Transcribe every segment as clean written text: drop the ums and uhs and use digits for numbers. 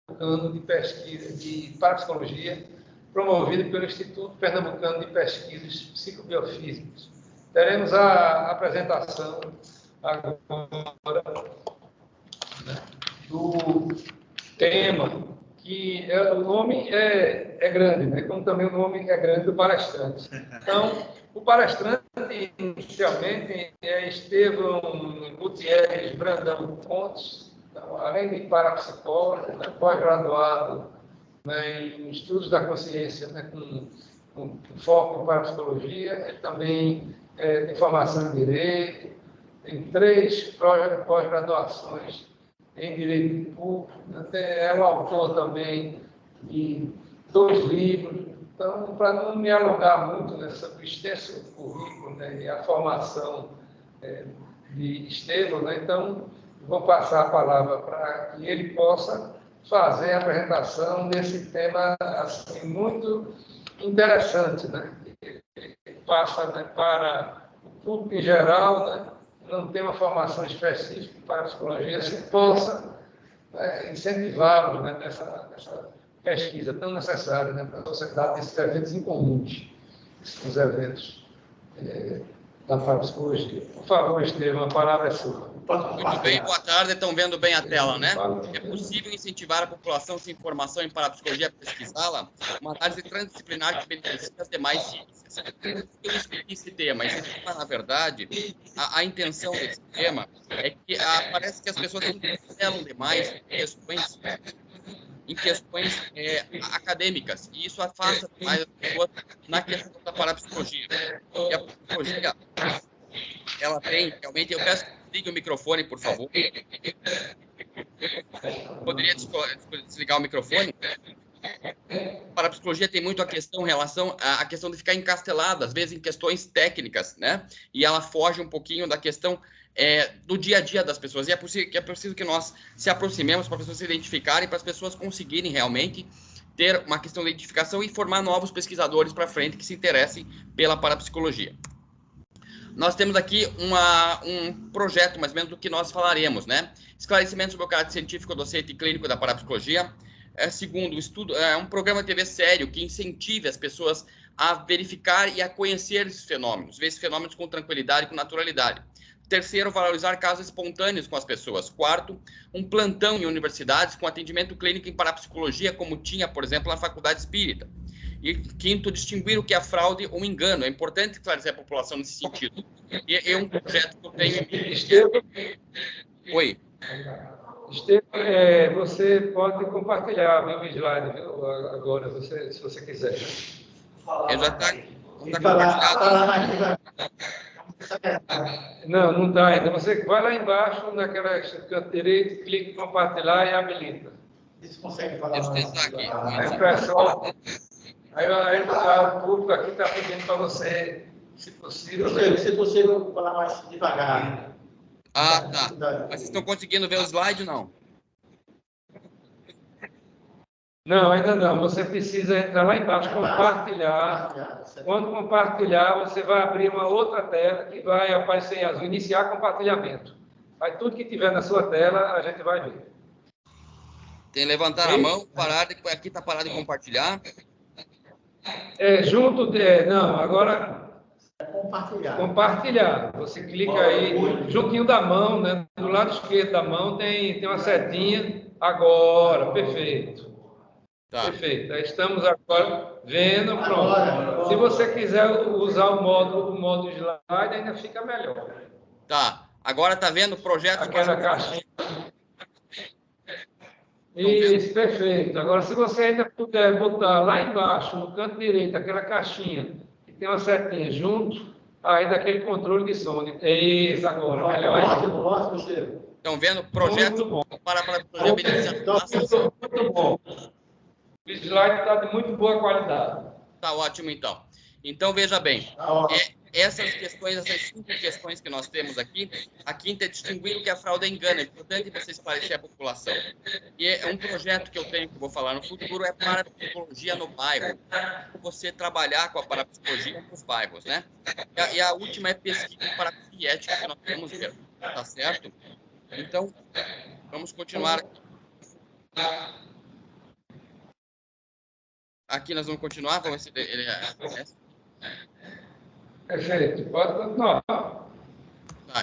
Pernambucano de Pesquisa de Parapsicologia, promovido pelo Instituto Pernambucano de Pesquisas Psicobiofísicas. Teremos a apresentação agora, né, do tema, que o nome é grande, né, como também o nome é grande do palestrante. Então, o palestrante, inicialmente, é Estevão Gutierrez Brandão Pontes, então, além de parapsicólogo, né, pós-graduado, né, em estudos da consciência, né, com foco em parapsicologia, ele também tem formação em Direito, tem 3 pós-graduações em Direito Público, é o autor também de 2 livros. Então, para não me alongar muito nessa extenso currículo, né, e a formação de Estevão, né, então, vou passar a palavra para que ele possa fazer a apresentação desse tema assim, muito interessante, né? Ele passa, né, para o público em geral, né, não tem uma formação específica para a psicologia, se possa incentivá-los, né, nessa pesquisa tão necessária, né, para a sociedade, nesses eventos incomuns, esses eventos da parapsicologia. Por favor, Estevão, a palavra é sua. Muito bem, boa tarde. Estão vendo bem a tela, né? É possível incentivar a população sem formação em parapsicologia a pesquisá-la? Uma análise transdisciplinar que beneficia as demais ciências. Eu escolhi esse tema. Esse tema, na verdade, a intenção desse tema é que parece que as pessoas se cancelam demais em questões acadêmicas, e isso afasta mais as pessoas na questão da parapsicologia. E a parapsicologia, ela tem, realmente, eu peço que desligue o microfone, por favor. Poderia desligar o microfone? A parapsicologia tem muito a questão em relação à questão de ficar encastelada, às vezes em questões técnicas, né? E ela foge um pouquinho da questão do dia a dia das pessoas. E é preciso que nós se aproximemos para as pessoas se identificarem, para as pessoas conseguirem realmente ter uma questão de identificação e formar novos pesquisadores para frente que se interessem pela parapsicologia. Nós temos aqui um projeto, mais ou menos, do que nós falaremos, né? Esclarecimento sobre o caráter científico, docente e clínico da parapsicologia. Segundo, o estudo é um programa de TV sério que incentive as pessoas a verificar e a conhecer esses fenômenos, ver esses fenômenos com tranquilidade e com naturalidade. Terceiro, valorizar casos espontâneos com as pessoas. Quarto, um plantão em universidades com atendimento clínico em parapsicologia, como tinha, por exemplo, na Faculdade Espírita. E quinto, distinguir o que é fraude ou engano. É importante esclarecer a população nesse sentido. E é um projeto que eu tenho... Estevão, Oi. Estevão, você pode compartilhar meu slide, viu? Agora, se você quiser. Já está compartilhado. Não está ainda. Você vai lá embaixo, naquela canto direito, clique em compartilhar e habilita. Você consegue falar Deixa eu tentar aqui. Aí o pessoal, aí o público aqui está pedindo para você, se possível... Se possível, falar mais devagar. Ah, tá. Mas vocês estão conseguindo ver o slide ou não? Não, ainda não. Você precisa entrar lá embaixo, compartilhar. Quando compartilhar, você vai abrir uma outra tela que vai aparecer em azul, iniciar compartilhamento. Aí tudo que tiver na sua tela, a gente vai ver. Tem que levantar a mão, aqui está parado de compartilhar. Não, agora... Compartilhar. Você clica aí, juntinho da mão, né? Do lado esquerdo da mão tem uma setinha. Agora, perfeito. Tá. Perfeito. Aí estamos agora vendo, pronto. Se você quiser usar o modo slide, ainda fica melhor. Tá. Agora tá vendo o projeto? Aquela caixinha. Isso, perfeito. Agora, se você ainda puder botar lá embaixo, no canto direito, aquela caixinha, que tem uma setinha junto, aí daquele controle de som. Isso, agora. Melhor. Ótimo, Estevão. Estão vendo o projeto para a beneficiar. Muito bom. O slide está de muito boa qualidade. Tá ótimo, então. Então, veja bem, essas 5 questões que nós temos aqui, a quinta é distinguir o que é fraude e engano. É importante você esclarecer a população. E é um projeto que eu tenho, que eu vou falar no futuro, é parapsicologia no bairro. Você trabalhar com a parapsicologia nos bairros, né? E a última é pesquisa em parapsicologia ética que nós vamos ver, tá certo? Então, vamos continuar aqui. Aqui nós vamos continuar, vamos ver se ele aparece. Perfeito, pode continuar.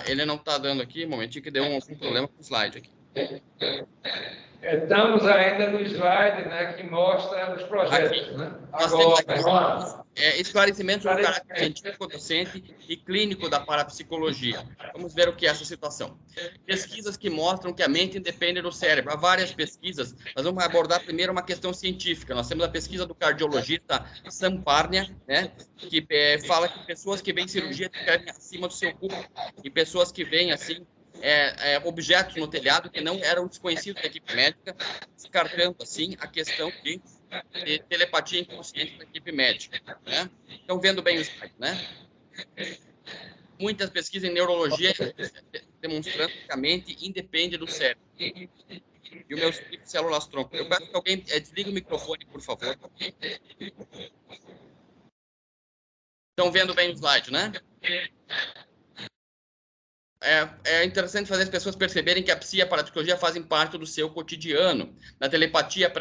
Ele não está dando aqui, um momentinho que deu um problema com o slide aqui. Estamos ainda no slide, né, que mostra os projetos. Aqui, né? nós temos aqui Agora. Esclarecimentos do caráter científico, docente e clínico da parapsicologia. Vamos ver o que é essa situação. Pesquisas que mostram que a mente independe do cérebro. Há várias pesquisas. Nós vamos abordar primeiro uma questão científica. Nós temos a pesquisa do cardiologista Sam Parnia, né, que fala que pessoas que veem cirurgia descrevem acima do seu corpo e pessoas que veem, assim, objetos no telhado que não eram desconhecidos da equipe médica, descartando, assim, a questão de telepatia inconsciente da equipe médica, né? Estão vendo bem o slide, né? Muitas pesquisas em neurologia demonstrando que a mente independe do cérebro. E o meu células-tronco. Eu peço que alguém desligue o microfone, por favor. Estão vendo bem o slide, né? É interessante fazer as pessoas perceberem que a psi e a parapsicologia fazem parte do seu cotidiano. Na telepatia,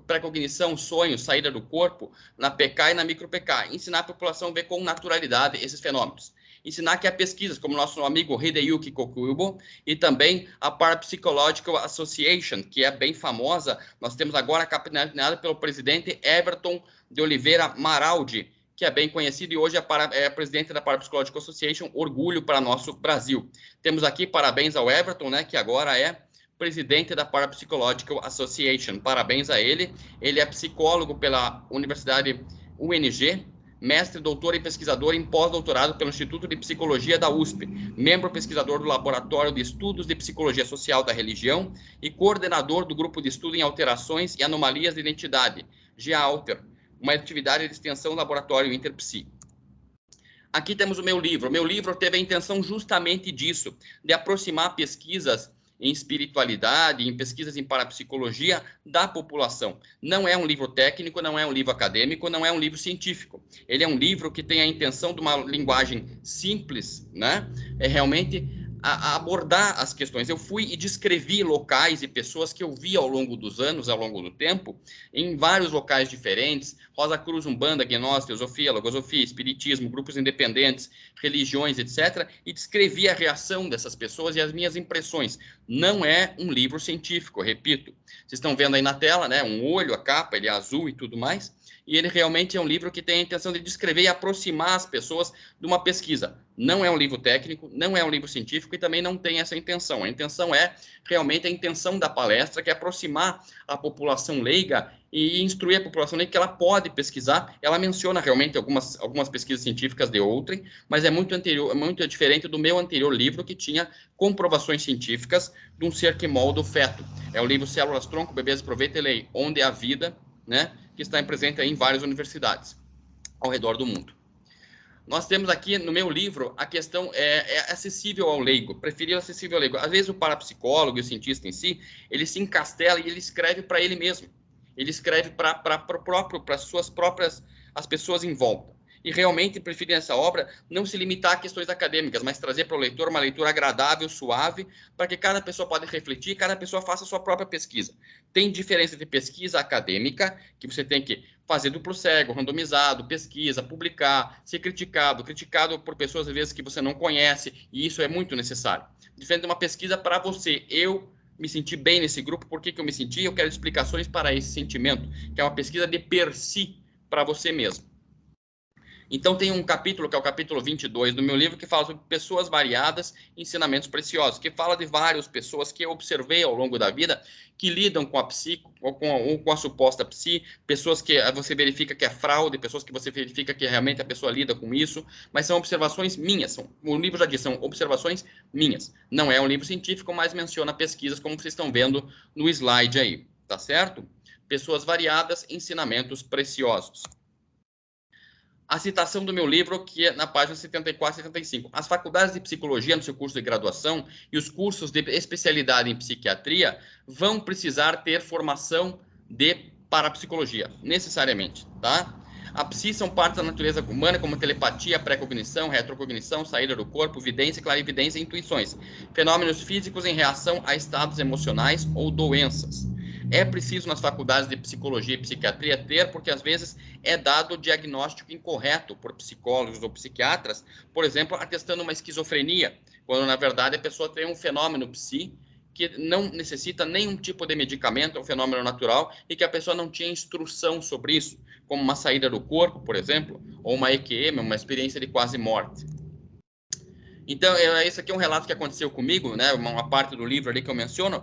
pré-cognição, sonho, saída do corpo, na PK e na micro-PK. Ensinar a população a ver com naturalidade esses fenômenos. Ensinar que há pesquisas, como nosso amigo Hideyuki Kokubo, e também a Parapsychological Association, que é bem famosa. Nós temos agora capitaneada pelo presidente Everton de Oliveira Maraldi, que é bem conhecido e hoje é presidente da Parapsychological Association, orgulho para nosso Brasil. Temos aqui parabéns ao Everton, né, que agora é presidente da Parapsychological Association. Parabéns a ele. Ele é psicólogo pela Universidade UNG, mestre, doutor e pesquisador em pós-doutorado pelo Instituto de Psicologia da USP, membro pesquisador do Laboratório de Estudos de Psicologia Social da Religião e coordenador do Grupo de Estudo em Alterações e Anomalias de Identidade, GEALTER, uma atividade de extensão laboratório Interpsi. Aqui temos o meu livro. O meu livro teve a intenção justamente disso, de aproximar pesquisas em espiritualidade, em pesquisas em parapsicologia da população. Não é um livro técnico, não é um livro acadêmico, não é um livro científico. Ele é um livro que tem a intenção de uma linguagem simples, né? É realmente a abordar as questões. Eu fui e descrevi locais e pessoas que eu vi ao longo dos anos, ao longo do tempo, em vários locais diferentes, Rosa Cruz, Umbanda, Gnose, Teosofia, Logosofia, Espiritismo, grupos independentes, religiões, etc., e descrevi a reação dessas pessoas e as minhas impressões. Não é um livro científico, repito. Vocês estão vendo aí na tela, né, um olho, a capa, ele é azul e tudo mais, e ele realmente é um livro que tem a intenção de descrever e aproximar as pessoas de uma pesquisa. Não é um livro técnico, não é um livro científico e também não tem essa intenção. A intenção é realmente a intenção da palestra, que é aproximar a população leiga e instruir a população leiga que ela pode pesquisar. Ela menciona realmente algumas pesquisas científicas de outrem, mas é muito diferente do meu anterior livro, que tinha comprovações científicas de um ser que molda o feto. É o livro Células-Tronco, Bebês Aproveita e Lei, Onde é a Vida, né, que está presente aí em várias universidades ao redor do mundo. Nós temos aqui no meu livro a questão é acessível ao leigo, preferir acessível ao leigo. Às vezes o parapsicólogo e o cientista em si, ele se encastela e ele escreve para ele mesmo. Ele escreve para as suas próprias, as pessoas em volta. E realmente prefiro nessa obra não se limitar a questões acadêmicas, mas trazer para o leitor uma leitura agradável, suave, para que cada pessoa possa refletir, cada pessoa faça a sua própria pesquisa. Tem diferença de pesquisa acadêmica, que você tem que fazer duplo cego, randomizado, pesquisa, publicar, ser criticado por pessoas, às vezes, que você não conhece, e isso é muito necessário. Diferente de uma pesquisa para você. Eu me senti bem nesse grupo, por que eu me senti? Eu quero explicações para esse sentimento, que é uma pesquisa de per si, para você mesmo. Então, tem um capítulo, que é o capítulo 22 do meu livro, que fala sobre pessoas variadas, ensinamentos preciosos, que fala de várias pessoas que eu observei ao longo da vida, que lidam com a psi, ou com a suposta psi, pessoas que você verifica que é fraude, pessoas que você verifica que realmente a pessoa lida com isso, mas são observações minhas, o livro já diz, são observações minhas. Não é um livro científico, mas menciona pesquisas, como vocês estão vendo no slide aí, tá certo? Pessoas variadas, ensinamentos preciosos. A citação do meu livro, que é na página 74 e 75. As faculdades de psicologia no seu curso de graduação e os cursos de especialidade em psiquiatria vão precisar ter formação de parapsicologia, necessariamente, tá? A psi são partes da natureza humana, como telepatia, pré-cognição, retrocognição, saída do corpo, vidência, clarividência e intuições. Fenômenos físicos em reação a estados emocionais ou doenças. é preciso nas faculdades de psicologia e psiquiatria ter, porque às vezes é dado o diagnóstico incorreto por psicólogos ou psiquiatras, por exemplo, atestando uma esquizofrenia, quando na verdade a pessoa tem um fenômeno psi que não necessita nenhum tipo de medicamento, é um fenômeno natural, e que a pessoa não tinha instrução sobre isso, como uma saída do corpo, por exemplo, ou uma EQM, uma experiência de quase morte. Então, esse aqui é um relato que aconteceu comigo, né? Uma parte do livro ali que eu menciono.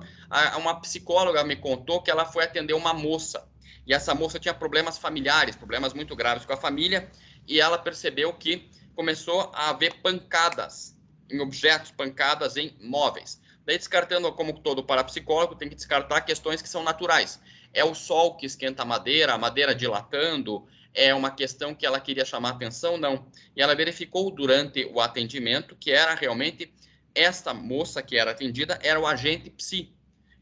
Uma psicóloga me contou que ela foi atender uma moça. E essa moça tinha problemas familiares, problemas muito graves com a família. E ela percebeu que começou a haver pancadas em objetos, pancadas em móveis. Daí, descartando, como todo parapsicólogo, tem que descartar questões que são naturais. É o sol que esquenta a madeira dilatando, é uma questão que ela queria chamar atenção, não. E ela verificou durante o atendimento que era realmente esta moça que era atendida, era o agente psi.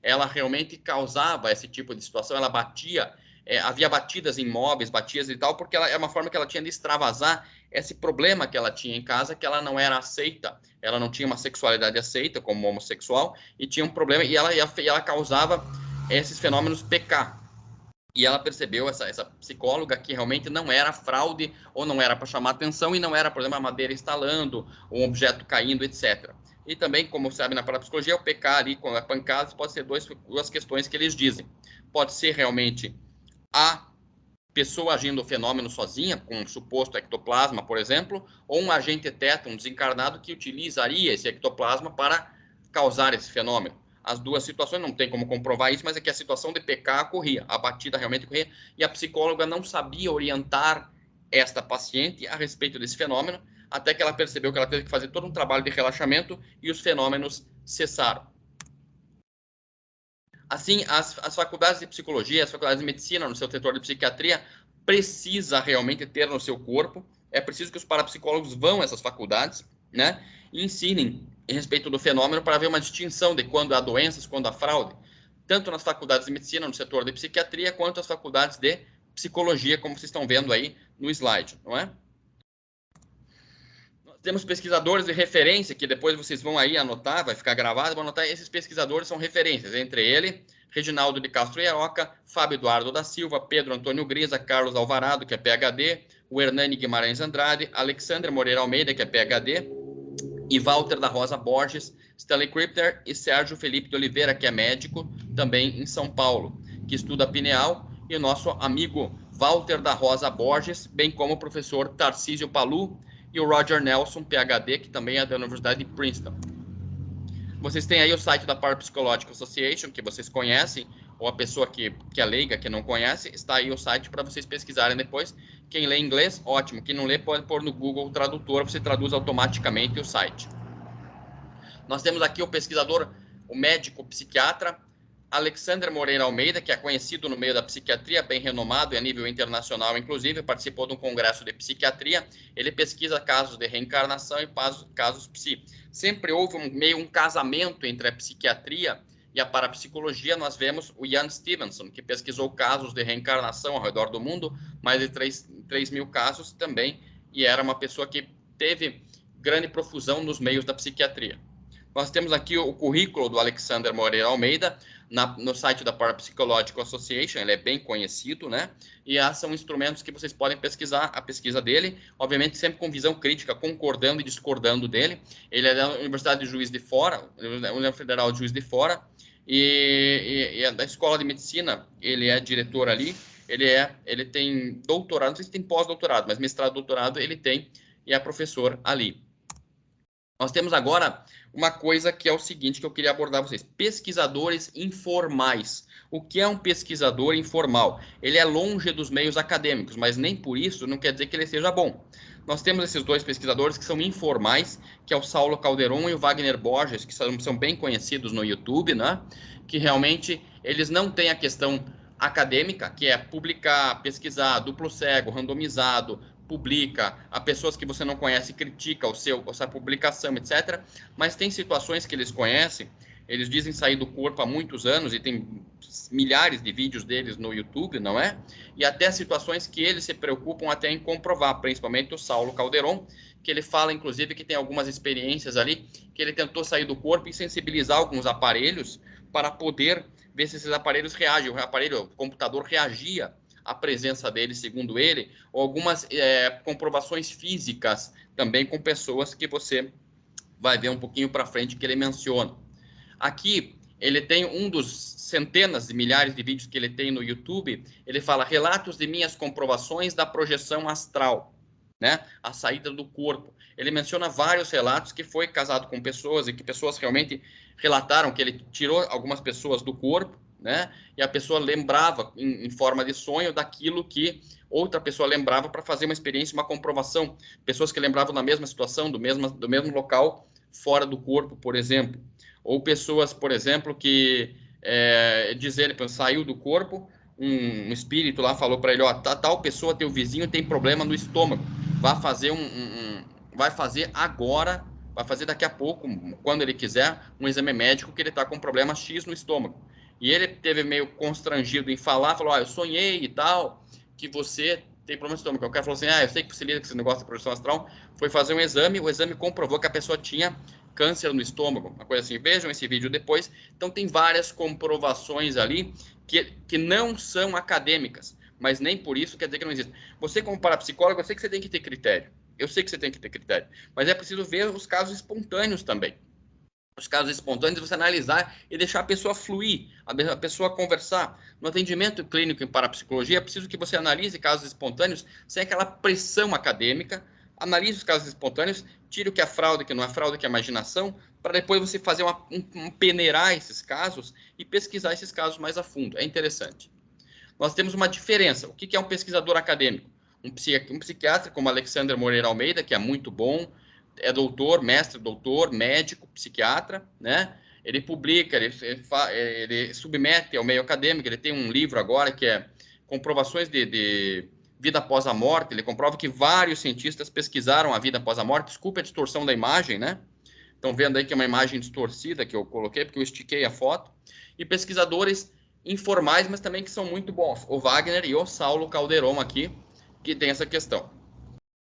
Ela realmente causava esse tipo de situação, ela batia, havia batidas em móveis, batidas e tal, porque é uma forma que ela tinha de extravasar esse problema que ela tinha em casa, que ela não era aceita, ela não tinha uma sexualidade aceita como homossexual, e tinha um problema, e ela causava esses fenômenos PK. E ela percebeu, essa psicóloga, que realmente não era fraude, ou não era para chamar atenção, e não era, por exemplo, a madeira estalando, um objeto caindo, etc. E também, como sabe na parapsicologia, o PK ali, com a pancada, pode ser duas questões que eles dizem. Pode ser realmente a pessoa agindo o fenômeno sozinha, com um suposto ectoplasma, por exemplo, ou um agente teta, um desencarnado, que utilizaria esse ectoplasma para causar esse fenômeno. As duas situações, não tem como comprovar isso, mas é que a situação de PK ocorria, a batida realmente ocorria, e a psicóloga não sabia orientar esta paciente a respeito desse fenômeno, até que ela percebeu que ela teve que fazer todo um trabalho de relaxamento e os fenômenos cessaram. Assim, as faculdades de psicologia, as faculdades de medicina, no seu setor de psiquiatria, precisa realmente ter no seu corpo, é preciso que os parapsicólogos vão a essas faculdades, né, e ensinem a respeito do fenômeno para ver uma distinção de quando há doenças, quando há fraude, tanto nas faculdades de medicina, no setor de psiquiatria, quanto as faculdades de psicologia, como vocês estão vendo aí no slide, não é? Nós temos pesquisadores de referência, que depois vocês vão aí anotar, vai ficar gravado, vão anotar, esses pesquisadores são referências, entre ele, Reginaldo de Castro Ieroca, Fábio Eduardo da Silva, Pedro Antônio Grisa, Carlos Alvarado, que é PhD, o Hernani Guimarães Andrade, Alexandre Moreira Almeida, que é PhD, e Walter da Rosa Borges, Stanley Cripter e Sérgio Felipe de Oliveira, que é médico, também em São Paulo, que estuda pineal, e o nosso amigo Walter da Rosa Borges, bem como o professor Tarcísio Palu e o Roger Nelson, PhD, que também é da Universidade de Princeton. Vocês têm aí o site da Parapsychological Association, que vocês conhecem, ou a pessoa que é leiga, que não conhece, está aí o site para vocês pesquisarem depois. Quem lê inglês, ótimo. Quem não lê, pode pôr no Google Tradutor, você traduz automaticamente o site. Nós temos aqui o pesquisador, o médico psiquiatra, Alexandre Moreira Almeida, que é conhecido no meio da psiquiatria, bem renomado e a nível internacional, inclusive, participou de um congresso de psiquiatria. Ele pesquisa casos de reencarnação e casos psi. Sempre houve um casamento entre a psiquiatria e a parapsicologia. Nós vemos o Ian Stevenson, que pesquisou casos de reencarnação ao redor do mundo, mais de 3 mil casos também, e era uma pessoa que teve grande profusão nos meios da psiquiatria. Nós temos aqui o currículo do Alexandre Moreira Almeida, no site da Parapsychological Association, ele é bem conhecido, né? E são instrumentos que vocês podem pesquisar, a pesquisa dele, obviamente sempre com visão crítica, concordando e discordando dele. Ele é da Universidade de Juiz de Fora, Universidade Federal de Juiz de Fora, e é da Escola de Medicina, ele é diretor ali, ele tem doutorado, não sei se tem pós-doutorado, mas mestrado, doutorado ele tem, e é professor ali. Nós temos agora uma coisa que é o seguinte, que eu queria abordar vocês. Pesquisadores informais. O que é um pesquisador informal? Ele é longe dos meios acadêmicos, mas nem por isso não quer dizer que ele seja bom. Nós temos esses dois pesquisadores que são informais, que é o Saulo Calderon e o Wagner Borges, que são bem conhecidos no YouTube, né? Que realmente eles não têm a questão acadêmica, que é publicar, pesquisar, duplo cego, randomizado, publica, a pessoas que você não conhece critica essa publicação, etc. Mas tem situações que eles conhecem, eles dizem sair do corpo há muitos anos e tem milhares de vídeos deles no YouTube, não é? E até situações que eles se preocupam até em comprovar, principalmente o Saulo Calderon, que ele fala, inclusive, que tem algumas experiências ali, que ele tentou sair do corpo e sensibilizar alguns aparelhos para poder ver se esses aparelhos reagem. O computador reagia à presença dele, segundo ele, ou algumas comprovações físicas também com pessoas que você vai ver um pouquinho para frente que ele menciona. Aqui, ele tem um dos centenas de milhares de vídeos que ele tem no YouTube, ele fala relatos de minhas comprovações da projeção astral, né? A saída do corpo. Ele menciona vários relatos que foi casado com pessoas e que pessoas realmente relataram que ele tirou algumas pessoas do corpo, né? E a pessoa lembrava em forma de sonho daquilo que outra pessoa lembrava para fazer uma experiência, uma comprovação. Pessoas que lembravam da mesma situação, do mesmo local, fora do corpo, por exemplo. Ou pessoas, por exemplo, que dizendo que saiu do corpo, um espírito lá falou para ele, ó, tal pessoa, teu vizinho tem problema no estômago, vai fazer vai fazer agora, vai fazer daqui a pouco, quando ele quiser, um exame médico que ele está com problema X no estômago. E ele teve meio constrangido em falar, falou, eu sonhei e tal, que você tem problema no estômago. O cara falou assim, eu sei que você lida com esse negócio de projeção astral, foi fazer um exame, o exame comprovou que a pessoa tinha câncer no estômago, uma coisa assim. Vejam esse vídeo depois. Então, tem várias comprovações ali que não são acadêmicas, mas nem por isso quer dizer que não existe. Você, como parapsicólogo, eu sei que você tem que ter critério. Eu sei que você tem que ter critério, mas é preciso ver os casos espontâneos também. Os casos espontâneos, você analisar e deixar a pessoa fluir, a pessoa conversar. No atendimento clínico em parapsicologia, é preciso que você analise casos espontâneos sem aquela pressão acadêmica, analise os casos espontâneos, tire o que é fraude, o que não é fraude, o que é imaginação, para depois você fazer peneirar esses casos e pesquisar esses casos mais a fundo. É interessante. Nós temos uma diferença. O que é um pesquisador acadêmico? Um psiquiatra como Alexander Moreira Almeida, que é muito bom, é doutor, mestre, doutor, médico, psiquiatra, né? Ele publica, ele submete ao meio acadêmico, ele tem um livro agora que é Comprovações de Vida Após a Morte. Ele comprova que vários cientistas pesquisaram a vida após a morte. Desculpe a distorção da imagem, né? Estão vendo aí que é uma imagem distorcida que eu coloquei, porque eu estiquei a foto. E pesquisadores informais, mas também que são muito bons. O Wagner e o Saulo Calderon aqui, que tem essa questão.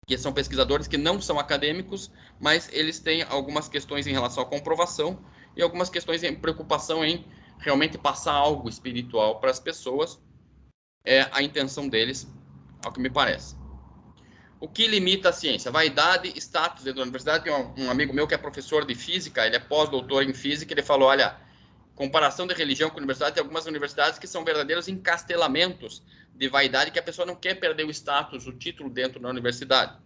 Que são pesquisadores que não são acadêmicos, mas eles têm algumas questões em relação à comprovação e algumas questões em preocupação em realmente passar algo espiritual para as pessoas. É a intenção deles, ao que me parece. O que limita a ciência? Vaidade, status dentro da universidade. Tem um amigo meu que é professor de física, ele é pós-doutor em física, ele falou, olha, comparação de religião com universidade, tem algumas universidades que são verdadeiros encastelamentos de vaidade, que a pessoa não quer perder o status, o título dentro da universidade.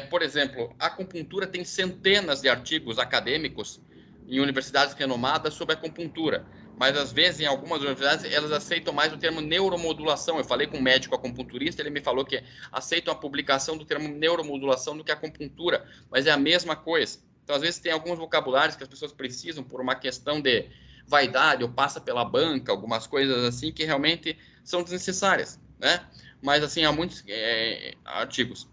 Por exemplo, a acupuntura tem centenas de artigos acadêmicos em universidades renomadas sobre a acupuntura, mas às vezes em algumas universidades elas aceitam mais o termo neuromodulação. Eu falei com um médico acupunturista, ele me falou que aceitam a publicação do termo neuromodulação do que a acupuntura, mas é a mesma coisa. Então, às vezes tem alguns vocabulários que as pessoas precisam por uma questão de vaidade ou passa pela banca, algumas coisas assim que realmente são desnecessárias, né? Mas assim, há muitos artigos.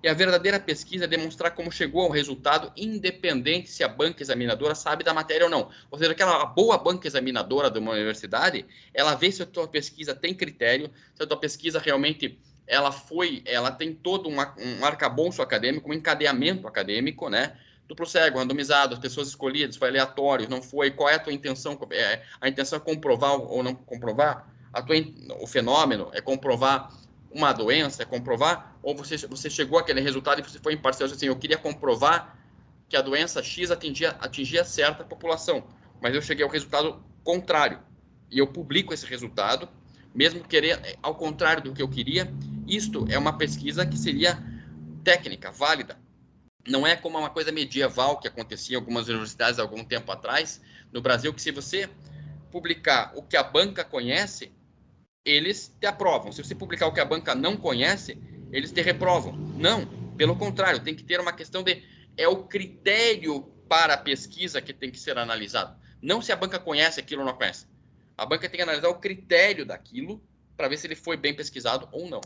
E a verdadeira pesquisa é demonstrar como chegou ao resultado, independente se a banca examinadora sabe da matéria ou não. Ou seja, aquela boa banca examinadora de uma universidade, ela vê se a tua pesquisa tem critério, se a tua pesquisa realmente ela tem todo um arcabouço acadêmico, um encadeamento acadêmico, né? Duplo cego, randomizado, as pessoas escolhidas, foi aleatório, não foi, qual é a tua intenção? A intenção é comprovar ou não comprovar? O fenômeno é comprovar uma doença, é comprovar, ou você chegou àquele resultado e você foi imparcial, assim, eu queria comprovar que a doença X atingia certa população, mas eu cheguei ao resultado contrário, e eu publico esse resultado, mesmo querer ao contrário do que eu queria. Isto é uma pesquisa que seria técnica, válida. Não é como uma coisa medieval que acontecia em algumas universidades há algum tempo atrás, no Brasil, que se você publicar o que a banca conhece, eles te aprovam. Se você publicar o que a banca não conhece, eles te reprovam. Não, pelo contrário, tem que ter uma questão é o critério para a pesquisa que tem que ser analisado. Não se a banca conhece aquilo ou não conhece. A banca tem que analisar o critério daquilo para ver se ele foi bem pesquisado ou não.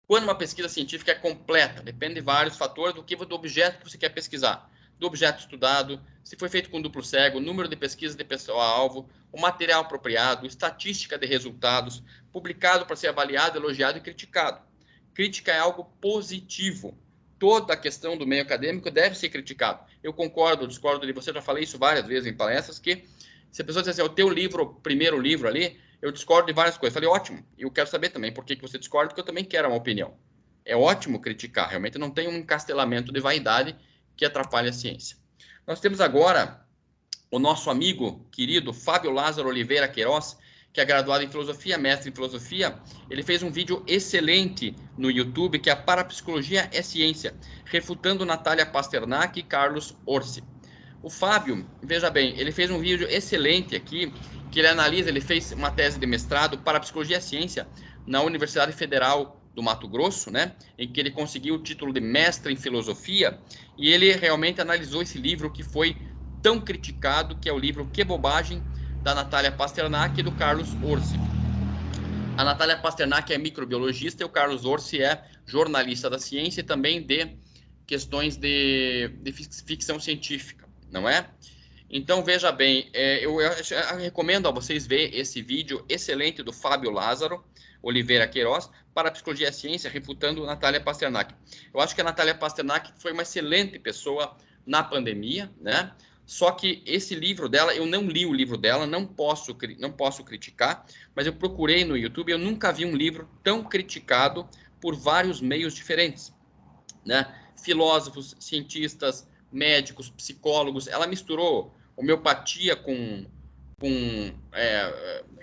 Quando uma pesquisa científica é completa, depende de vários fatores do objeto que você quer pesquisar. Do objeto estudado, se foi feito com duplo cego, número de pesquisas de pessoa-alvo, o material apropriado, estatística de resultados, publicado para ser avaliado, elogiado e criticado. Crítica é algo positivo. Toda a questão do meio acadêmico deve ser criticado. Eu concordo, discordo de você, já falei isso várias vezes em palestras, que Se a pessoa diz assim, o teu livro, o primeiro livro ali, eu discordo de várias coisas. Eu falei, ótimo, e eu quero saber também por que você discorda, porque eu também quero uma opinião. É ótimo criticar, realmente não tem um encastelamento de vaidade que atrapalhe a ciência. Nós temos agora o nosso amigo querido Fábio Lázaro Oliveira Queiroz, que é graduado em filosofia, mestre em filosofia. Ele fez um vídeo excelente no YouTube, que é a Parapsicologia é Ciência, refutando Natália Pasternak e Carlos Orsi. O Fábio, veja bem, ele fez um vídeo excelente aqui, que ele analisa, ele fez uma tese de mestrado Parapsicologia é Ciência na Universidade Federal do Mato Grosso, né, em que ele conseguiu o título de mestre em filosofia, e ele realmente analisou esse livro que foi tão criticado, que é o livro Que Bobagem, da Natália Pasternak e do Carlos Orsi. A Natália Pasternak é microbiologista e o Carlos Orsi é jornalista da ciência e também de questões de ficção científica, não é? Então, veja bem, eu recomendo a vocês ver esse vídeo excelente do Fábio Lázaro Oliveira Queiroz, Parapsicologia é Ciência, refutando Natália Pasternak. Eu acho que a Natália Pasternak foi uma excelente pessoa na pandemia, né? Só que esse livro dela, eu não li o livro dela, não posso criticar, mas eu procurei no YouTube, eu nunca vi um livro tão criticado por vários meios diferentes, né? Filósofos, cientistas, médicos, psicólogos. Ela misturou homeopatia com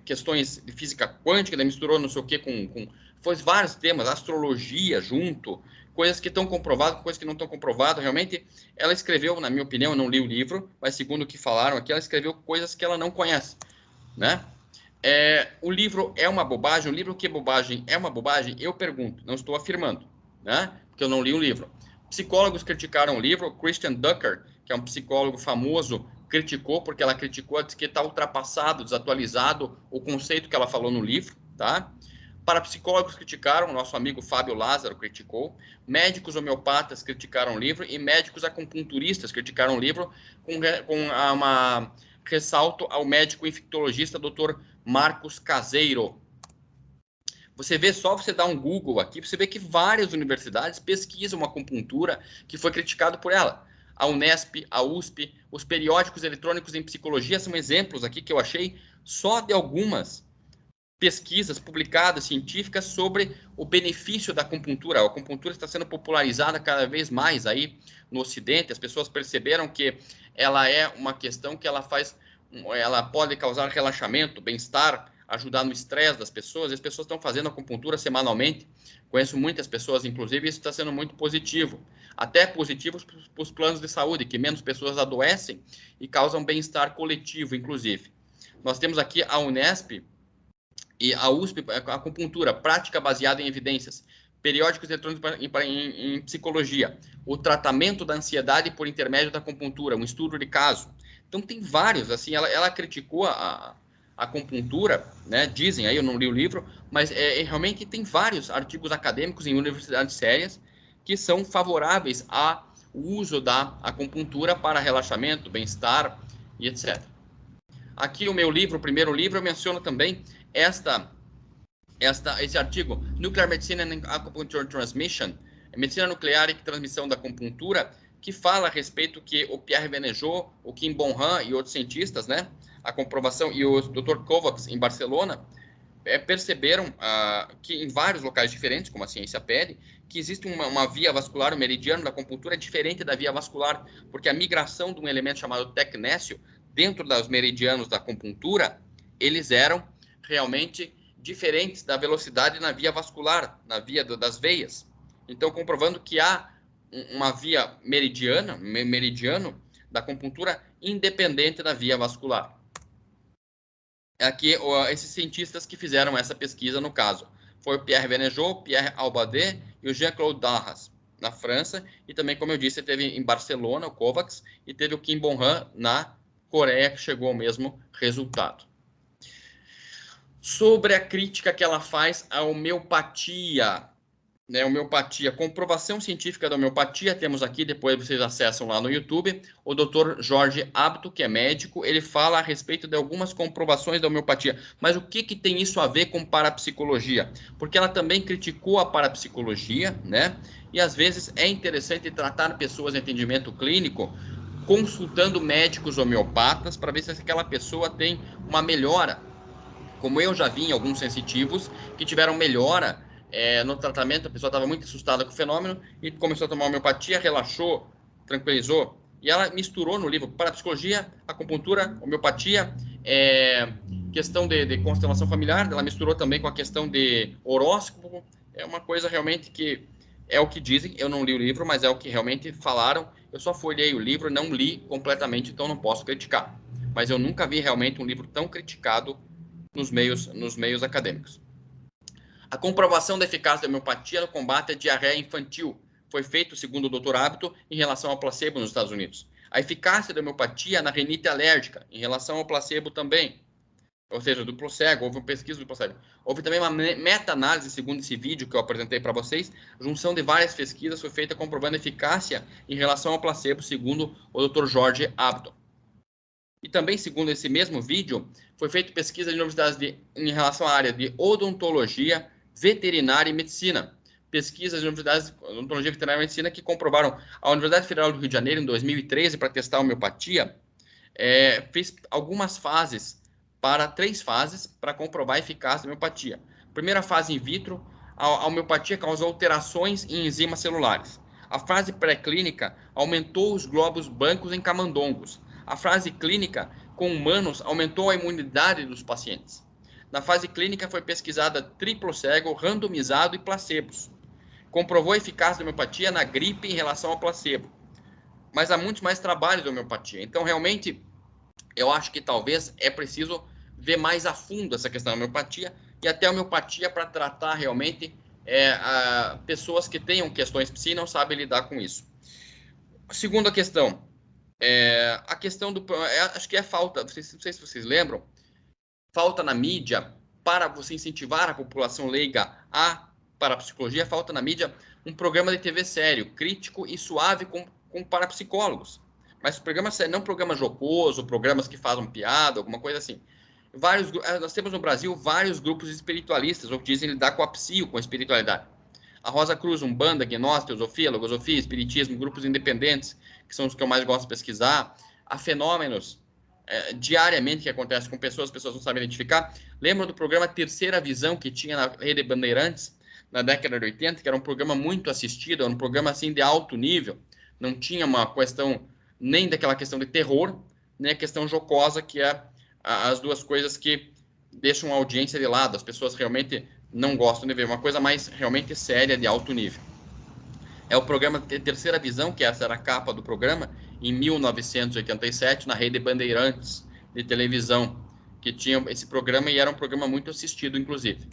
questões de física quântica, misturou não sei o que foi vários temas, astrologia junto, coisas que estão comprovadas, coisas que não estão comprovadas. Realmente, ela escreveu, na minha opinião, eu não li o livro, mas segundo o que falaram aqui, ela escreveu coisas que ela não conhece, né? O livro é uma bobagem, o livro Que Bobagem é uma bobagem, eu pergunto, não estou afirmando, né? Porque eu não li o livro. Psicólogos criticaram o livro, Christian Ducker, que é um psicólogo famoso, criticou, porque ela criticou, disse que está ultrapassado, desatualizado o conceito que ela falou no livro, tá? Parapsicólogos criticaram, nosso amigo Fábio Lázaro criticou, médicos homeopatas criticaram o livro e médicos acupunturistas criticaram o livro, com uma ressalto ao médico infectologista Dr. Marcos Caseiro. Você vê, só você dar um Google aqui, você vê que várias universidades pesquisam a acupuntura que foi criticado por ela. A Unesp, a USP, os periódicos eletrônicos em psicologia são exemplos aqui que eu achei só de algumas pesquisas publicadas, científicas, sobre o benefício da acupuntura. A acupuntura está sendo popularizada cada vez mais aí no Ocidente. As pessoas perceberam que ela é uma questão que ela pode causar relaxamento, bem-estar, ajudar no estresse das pessoas. As pessoas estão fazendo acupuntura semanalmente. Conheço muitas pessoas, inclusive, isso está sendo muito positivo. Até positivo para os planos de saúde, que menos pessoas adoecem e causam bem-estar coletivo, inclusive. Nós temos aqui a Unesp e a USP, a acupuntura, prática baseada em evidências, periódicos eletrônicos em psicologia, o tratamento da ansiedade por intermédio da acupuntura, um estudo de caso. Então, tem vários, assim, ela criticou a acupuntura, né, dizem, aí eu não li o livro, mas realmente tem vários artigos acadêmicos em universidades sérias que são favoráveis ao uso da acupuntura para relaxamento, bem-estar e etc. Aqui o meu livro, o primeiro livro, eu menciono também esse artigo, Nuclear Medicine and Acupuncture Transmission, Medicina Nuclear e Transmissão da Acupuntura, que fala a respeito que o Pierre Benejot, o Kim Bonhan e outros cientistas, né, a comprovação, e o Dr. Kovacs em Barcelona, perceberam que em vários locais diferentes, como a ciência pede, que existe uma via vascular, o meridiano da acupuntura diferente da via vascular, porque a migração de um elemento chamado tecnécio dentro dos meridianos da acupuntura, eles eram realmente diferentes da velocidade na via vascular, na via das veias. Então, comprovando que há uma via meridiano da acupuntura independente da via vascular. Aqui, esses cientistas que fizeram essa pesquisa, no caso, foi o Pierre Benejot, Pierre Albadé e o Jean-Claude Darras, na França, e também, como eu disse, teve em Barcelona o Kovacs, e teve o Kim Bonhan na Coreia, que chegou ao mesmo resultado. Sobre a crítica que ela faz à homeopatia, né, homeopatia, comprovação científica da homeopatia, temos aqui, depois vocês acessam lá no YouTube, o Dr. Jorge Abdo, que é médico, ele fala a respeito de algumas comprovações da homeopatia. Mas o que tem isso a ver com parapsicologia? Porque ela também criticou a parapsicologia, né? E às vezes é interessante tratar pessoas em atendimento clínico consultando médicos homeopatas para ver se aquela pessoa tem uma melhora. Como eu já vi em alguns sensitivos que tiveram melhora no tratamento, a pessoa estava muito assustada com o fenômeno e começou a tomar homeopatia, relaxou, tranquilizou. E ela misturou no livro parapsicologia, acupuntura, homeopatia, questão de constelação familiar, ela misturou também com a questão de horóscopo. É uma coisa realmente que é o que dizem, eu não li o livro, mas é o que realmente falaram. Eu só folhei o livro, não li completamente, então não posso criticar. Mas eu nunca vi realmente um livro tão criticado nos meios acadêmicos. A comprovação da eficácia da homeopatia no combate à diarreia infantil foi feito, segundo o Dr. Hábito, em relação ao placebo nos Estados Unidos. A eficácia da homeopatia na rinite alérgica, em relação ao placebo também. Ou seja, duplo cego, houve uma pesquisa duplo cego. Houve também uma meta-análise, segundo esse vídeo que eu apresentei para vocês, junção de várias pesquisas foi feita comprovando a eficácia em relação ao placebo, segundo o Dr. Jorge Abdo. E também, segundo esse mesmo vídeo, foi feita pesquisa de universidades em relação à área de odontologia, veterinária e medicina. Pesquisas de universidades de odontologia, veterinária e medicina que comprovaram a Universidade Federal do Rio de Janeiro, em 2013, para testar a homeopatia, fez algumas fases, três fases, para comprovar a eficácia da homeopatia. Primeira fase in vitro, a homeopatia causou alterações em enzimas celulares. A fase pré-clínica aumentou os glóbulos brancos em camundongos. A fase clínica com humanos aumentou a imunidade dos pacientes. Na fase clínica foi pesquisada triplo cego, randomizado e placebos. Comprovou a eficácia da homeopatia na gripe em relação ao placebo. Mas há muitos mais trabalhos de homeopatia. Então, realmente, eu acho que talvez é preciso ver mais a fundo essa questão da homeopatia e até a homeopatia para tratar realmente pessoas que tenham questões psi e não sabem lidar com isso. Segunda questão, a questão do... acho que é falta, não sei se vocês lembram, falta na mídia, para você incentivar a população leiga a parapsicologia, falta na mídia um programa de TV sério, crítico e suave com parapsicólogos. Mas programa sério, não programa jocoso, programas que fazem piada, alguma coisa assim. Nós temos no Brasil vários grupos espiritualistas, ou que dizem lidar com a psi, com a espiritualidade. A Rosa Cruz, Umbanda, Gnóstica, Teosofia, Logosofia, Espiritismo, grupos independentes, que são os que eu mais gosto de pesquisar. Há fenômenos diariamente que acontecem com pessoas, as pessoas não sabem identificar. Lembra do programa Terceira Visão, que tinha na Rede Bandeirantes, na década de 80, que era um programa muito assistido, era um programa assim de alto nível, não tinha uma questão, nem daquela questão de terror, nem a questão jocosa, que é as duas coisas que deixam a audiência de lado, as pessoas realmente não gostam de ver, uma coisa mais realmente séria, de alto nível. É o programa Terceira Visão, que essa era a capa do programa, em 1987, na Rede Bandeirantes de televisão, que tinha esse programa e era um programa muito assistido, inclusive.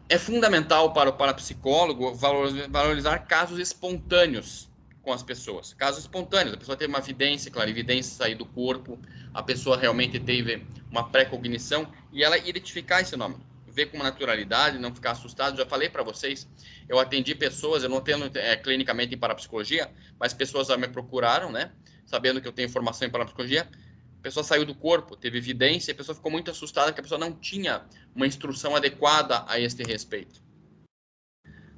É fundamental para o parapsicólogo valorizar casos espontâneos com as pessoas. Casos espontâneos, a pessoa teve uma vidência, clarividência, sair do corpo, a pessoa realmente teve uma pré-cognição e ela identificar esse nome, ver com naturalidade, não ficar assustado. Já falei para vocês, eu atendi pessoas, eu não tenho clinicamente em parapsicologia, mas pessoas já me procuraram, né, sabendo que eu tenho formação em parapsicologia. A pessoa saiu do corpo, teve evidência, a pessoa ficou muito assustada porque a pessoa não tinha uma instrução adequada a este respeito.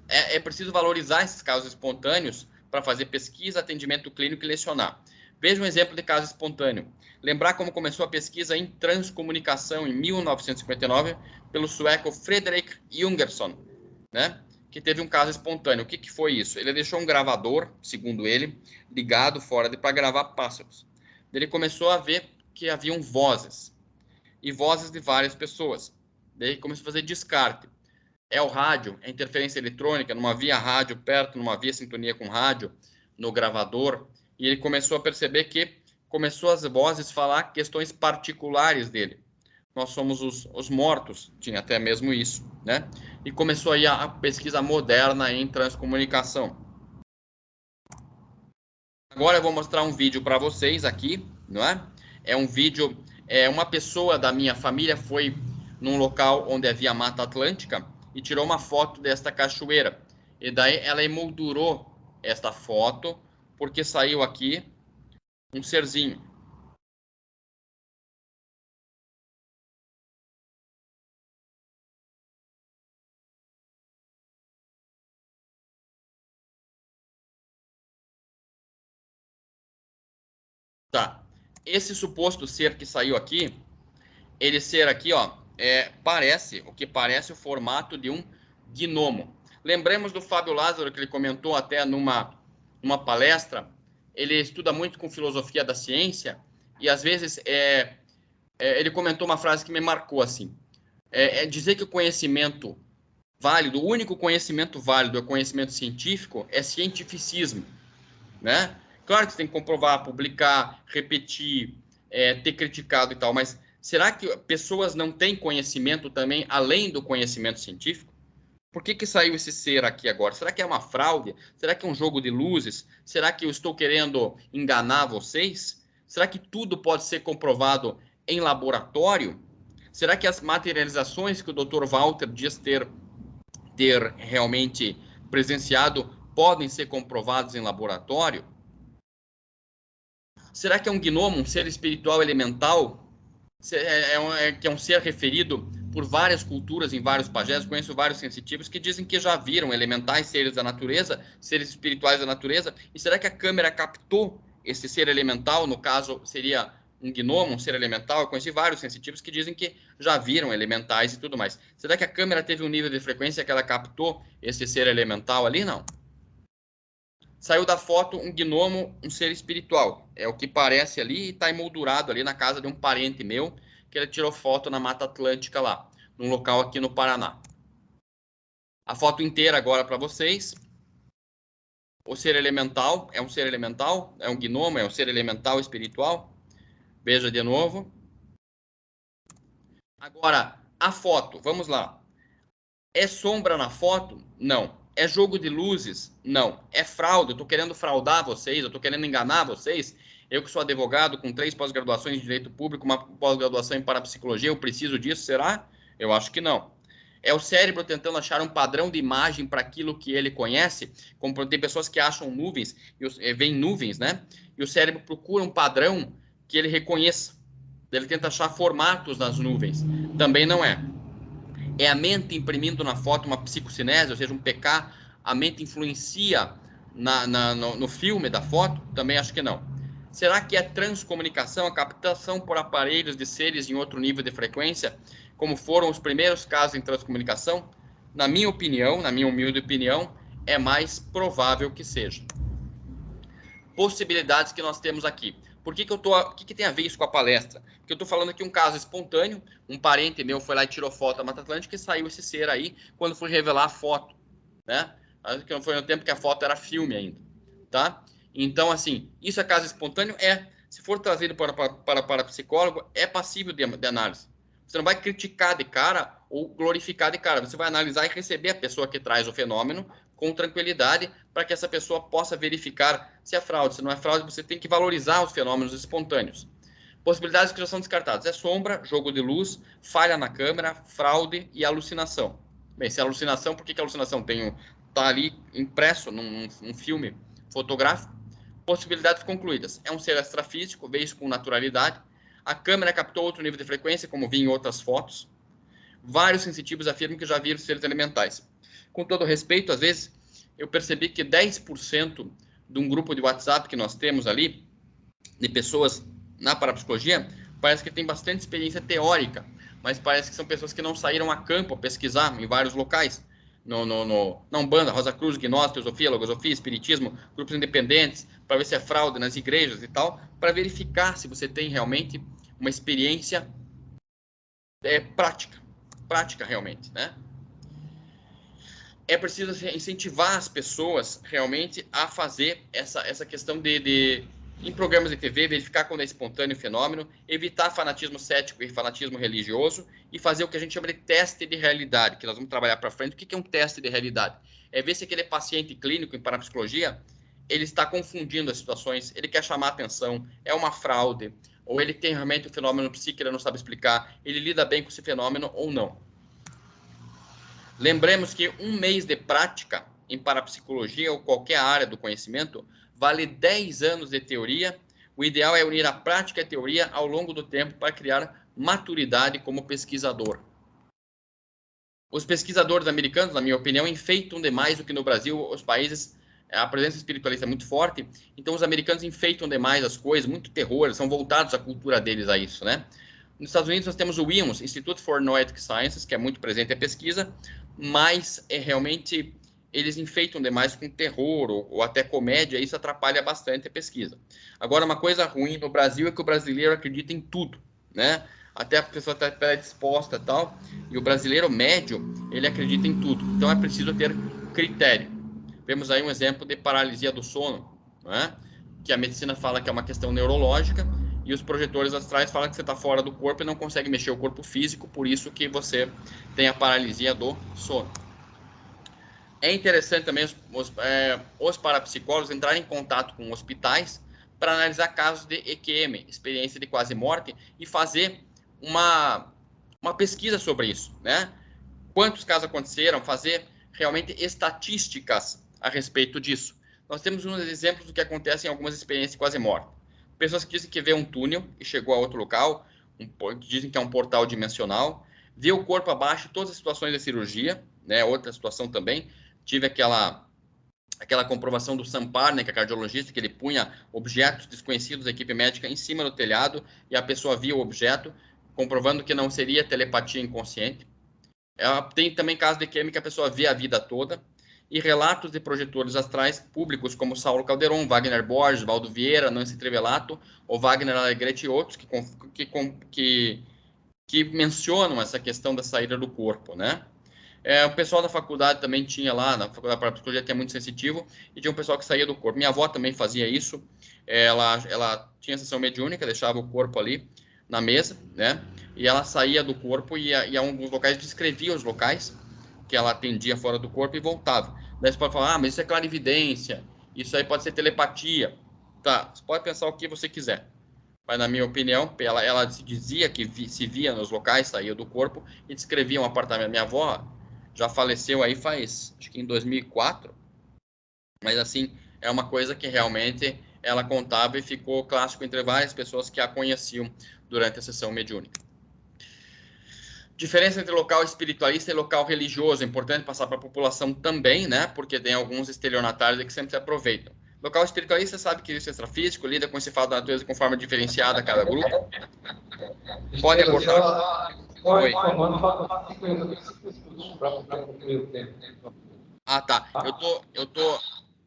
É preciso valorizar esses casos espontâneos para fazer pesquisa, atendimento clínico e lecionar. Veja um exemplo de caso espontâneo. Lembrar como começou a pesquisa em transcomunicação em 1959 pelo sueco Fredrik Jungersson, né? Que teve um caso espontâneo. O que foi isso? Ele deixou um gravador, segundo ele, ligado fora para gravar pássaros. Ele começou a ver que haviam vozes, e vozes de várias pessoas. Daí começou a fazer descarte. É o rádio, é interferência eletrônica, não havia rádio perto, não havia sintonia com rádio no gravador, e ele começou a perceber que começou as vozes falar questões particulares dele. Nós somos os mortos, tinha até mesmo isso, né? E começou aí a pesquisa moderna em transcomunicação. Agora eu vou mostrar um vídeo para vocês aqui, não é? É um vídeo, uma pessoa da minha família foi num local onde havia Mata Atlântica e tirou uma foto desta cachoeira. E daí ela emoldurou esta foto porque saiu aqui um serzinho. esse suposto ser que saiu aqui, ele ser aqui, ó, o que parece o formato de um gnomo. Lembremos do Fábio Lázaro, que ele comentou até numa palestra. Ele estuda muito com filosofia da ciência e, às vezes, ele comentou uma frase que me marcou assim. Dizer que o conhecimento válido, o único conhecimento válido é o conhecimento científico, é cientificismo, né? Claro que você tem que comprovar, publicar, repetir, ter criticado e tal, mas será que pessoas não têm conhecimento também além do conhecimento científico? Por que saiu esse ser aqui agora? Será que é uma fraude? Será que é um jogo de luzes? Será que eu estou querendo enganar vocês? Será que tudo pode ser comprovado em laboratório? Será que as materializações que o Dr. Walter diz ter realmente presenciado podem ser comprovadas em laboratório? Será que é um gnomo, um ser espiritual elemental, que é um ser referido por várias culturas em vários pajés? Conheço vários sensitivos que dizem que já viram elementais, seres da natureza, seres espirituais da natureza. E será que a câmera captou esse ser elemental? No caso, seria um gnomo, um ser elemental. Eu conheci vários sensitivos que dizem que já viram elementais e tudo mais. Será que a câmera teve um nível de frequência que ela captou esse ser elemental ali? Não. Saiu da foto um gnomo, um ser espiritual. É o que parece ali e está emoldurado ali na casa de um parente meu, que ele tirou foto na Mata Atlântica lá, num local aqui no Paraná. A foto inteira agora para vocês. O ser elemental, é um ser elemental? É um gnomo, é um ser elemental espiritual? Veja de novo. Agora, a foto, vamos lá. É sombra na foto? Não. É jogo de luzes? Não. É fraude? Eu estou querendo fraudar vocês? Eu estou querendo enganar vocês? Eu que sou advogado com 3 pós-graduações em Direito Público, uma pós-graduação em Parapsicologia, eu preciso disso? Será? Eu acho que não. É o cérebro tentando achar um padrão de imagem para aquilo que ele conhece? Como tem pessoas que acham nuvens, veem nuvens, né? E o cérebro procura um padrão que ele reconheça. Ele tenta achar formatos nas nuvens. Também não é. É a mente imprimindo na foto uma psicocinese, ou seja, um PK, a mente influencia no filme da foto? Também acho que não. Será que é transcomunicação, a captação por aparelhos de seres em outro nível de frequência, como foram os primeiros casos em transcomunicação? Na minha opinião, na minha humilde opinião, é mais provável que seja. Possibilidades que nós temos aqui. O que tem a ver isso com a palestra? Porque eu estou falando aqui um caso espontâneo, um parente meu foi lá e tirou foto da Mata Atlântica e saiu esse ser aí quando fui revelar a foto, né? Que não foi no tempo que a foto era filme ainda, tá? Então, assim, isso é caso espontâneo? Se for trazido para psicólogo, é passível de análise. Você não vai criticar de cara ou glorificar de cara, você vai analisar e receber a pessoa que traz o fenômeno com tranquilidade, para que essa pessoa possa verificar se é fraude, se não é fraude. Você tem que valorizar os fenômenos espontâneos. Possibilidades que já são descartadas: é sombra, jogo de luz, falha na câmera, fraude e alucinação. Bem, se é alucinação, por que a alucinação está ali impresso num filme fotográfico? Possibilidades concluídas: é um ser extrafísico, vê isso com naturalidade. A câmera captou outro nível de frequência, como vi em outras fotos. Vários sensitivos afirmam que já viram seres elementais. Com todo respeito, às vezes, eu percebi que 10% de um grupo de WhatsApp que nós temos ali, de pessoas na parapsicologia, parece que tem bastante experiência teórica, mas parece que são pessoas que não saíram a campo a pesquisar em vários locais. Na Umbanda, Rosa Cruz, Gnose, Teosofia, Logosofia, Espiritismo, grupos independentes, para ver se é fraude nas igrejas e tal, para verificar se você tem realmente uma experiência prática realmente, né? É preciso incentivar as pessoas realmente a fazer essa questão em programas de TV, verificar quando é espontâneo o fenômeno, evitar fanatismo cético e fanatismo religioso e fazer o que a gente chama de teste de realidade, que nós vamos trabalhar para frente. O que é um teste de realidade? É ver se aquele paciente clínico em parapsicologia, ele está confundindo as situações, ele quer chamar atenção, é uma fraude, ou ele tem realmente o fenômeno psíquico, ele não sabe explicar, ele lida bem com esse fenômeno ou não. Lembremos que 1 mês de prática em parapsicologia ou qualquer área do conhecimento vale 10 anos de teoria. O ideal é unir a prática e a teoria ao longo do tempo para criar maturidade como pesquisador. Os pesquisadores americanos, na minha opinião, enfeitam demais do que no Brasil os países a presença espiritualista é muito forte, então os americanos enfeitam demais as coisas, muito terror, eles são voltados à cultura deles a isso, né? Nos Estados Unidos nós temos o IONS, Institute for Noetic Sciences, que é muito presente em pesquisa, mas realmente eles enfeitam demais com terror ou até comédia, e isso atrapalha bastante a pesquisa. Agora, uma coisa ruim no Brasil é que o brasileiro acredita em tudo, né? Até a pessoa está predisposta e tal, e o brasileiro médio, ele acredita em tudo. Então, é preciso ter critério. Vemos aí um exemplo de paralisia do sono, né? Que a medicina fala que é uma questão neurológica, e os projetores astrais falam que você está fora do corpo e não consegue mexer o corpo físico, por isso que você tem a paralisia do sono. É interessante também os parapsicólogos entrarem em contato com hospitais para analisar casos de EQM, experiência de quase morte, e fazer uma pesquisa sobre isso, né? Quantos casos aconteceram, fazer realmente estatísticas a respeito disso. Nós temos uns exemplos do que acontece em algumas experiências de quase morte. Pessoas que dizem que vê um túnel e chegou a outro local, dizem que é um portal dimensional, vê o corpo abaixo, todas as situações da cirurgia, né? Outra situação também, tive aquela comprovação do Sampar, né, que é cardiologista, que ele punha objetos desconhecidos da equipe médica em cima do telhado e a pessoa via o objeto, comprovando que não seria telepatia inconsciente. Tem também casos de EQM que a pessoa vê a vida toda, e relatos de projetores astrais públicos como Saulo Calderon, Wagner Borges, Valdo Vieira, Nancy Trevelato, ou Wagner Alegretti e outros que mencionam essa questão da saída do corpo, né? O pessoal da faculdade também tinha lá, na faculdade de parapsicologia, que é muito sensitivo, e tinha um pessoal que saía do corpo. Minha avó também fazia isso, ela tinha sessão mediúnica, deixava o corpo ali na mesa, né? E ela saía do corpo e ia a alguns locais, descrevia os locais que ela atendia fora do corpo e voltava. Daí você pode falar, mas isso é clarividência, isso aí pode ser telepatia. Tá, você pode pensar o que você quiser. Mas, na minha opinião, ela se dizia que se via nos locais, saía do corpo e descrevia um apartamento. Minha avó já faleceu aí faz, acho que em 2004, mas assim, é uma coisa que realmente ela contava e ficou clássico entre várias pessoas que a conheciam durante a sessão mediúnica. Diferença entre local espiritualista e local religioso, é importante passar para a população também, né? Porque tem alguns estelionatários que sempre se aproveitam. Local espiritualista sabe que existe extrafísico, lida com esse fato da natureza com forma diferenciada a cada grupo. Pode abordar. Pode informando para concluir o tempo. Ah, tá. Eu tô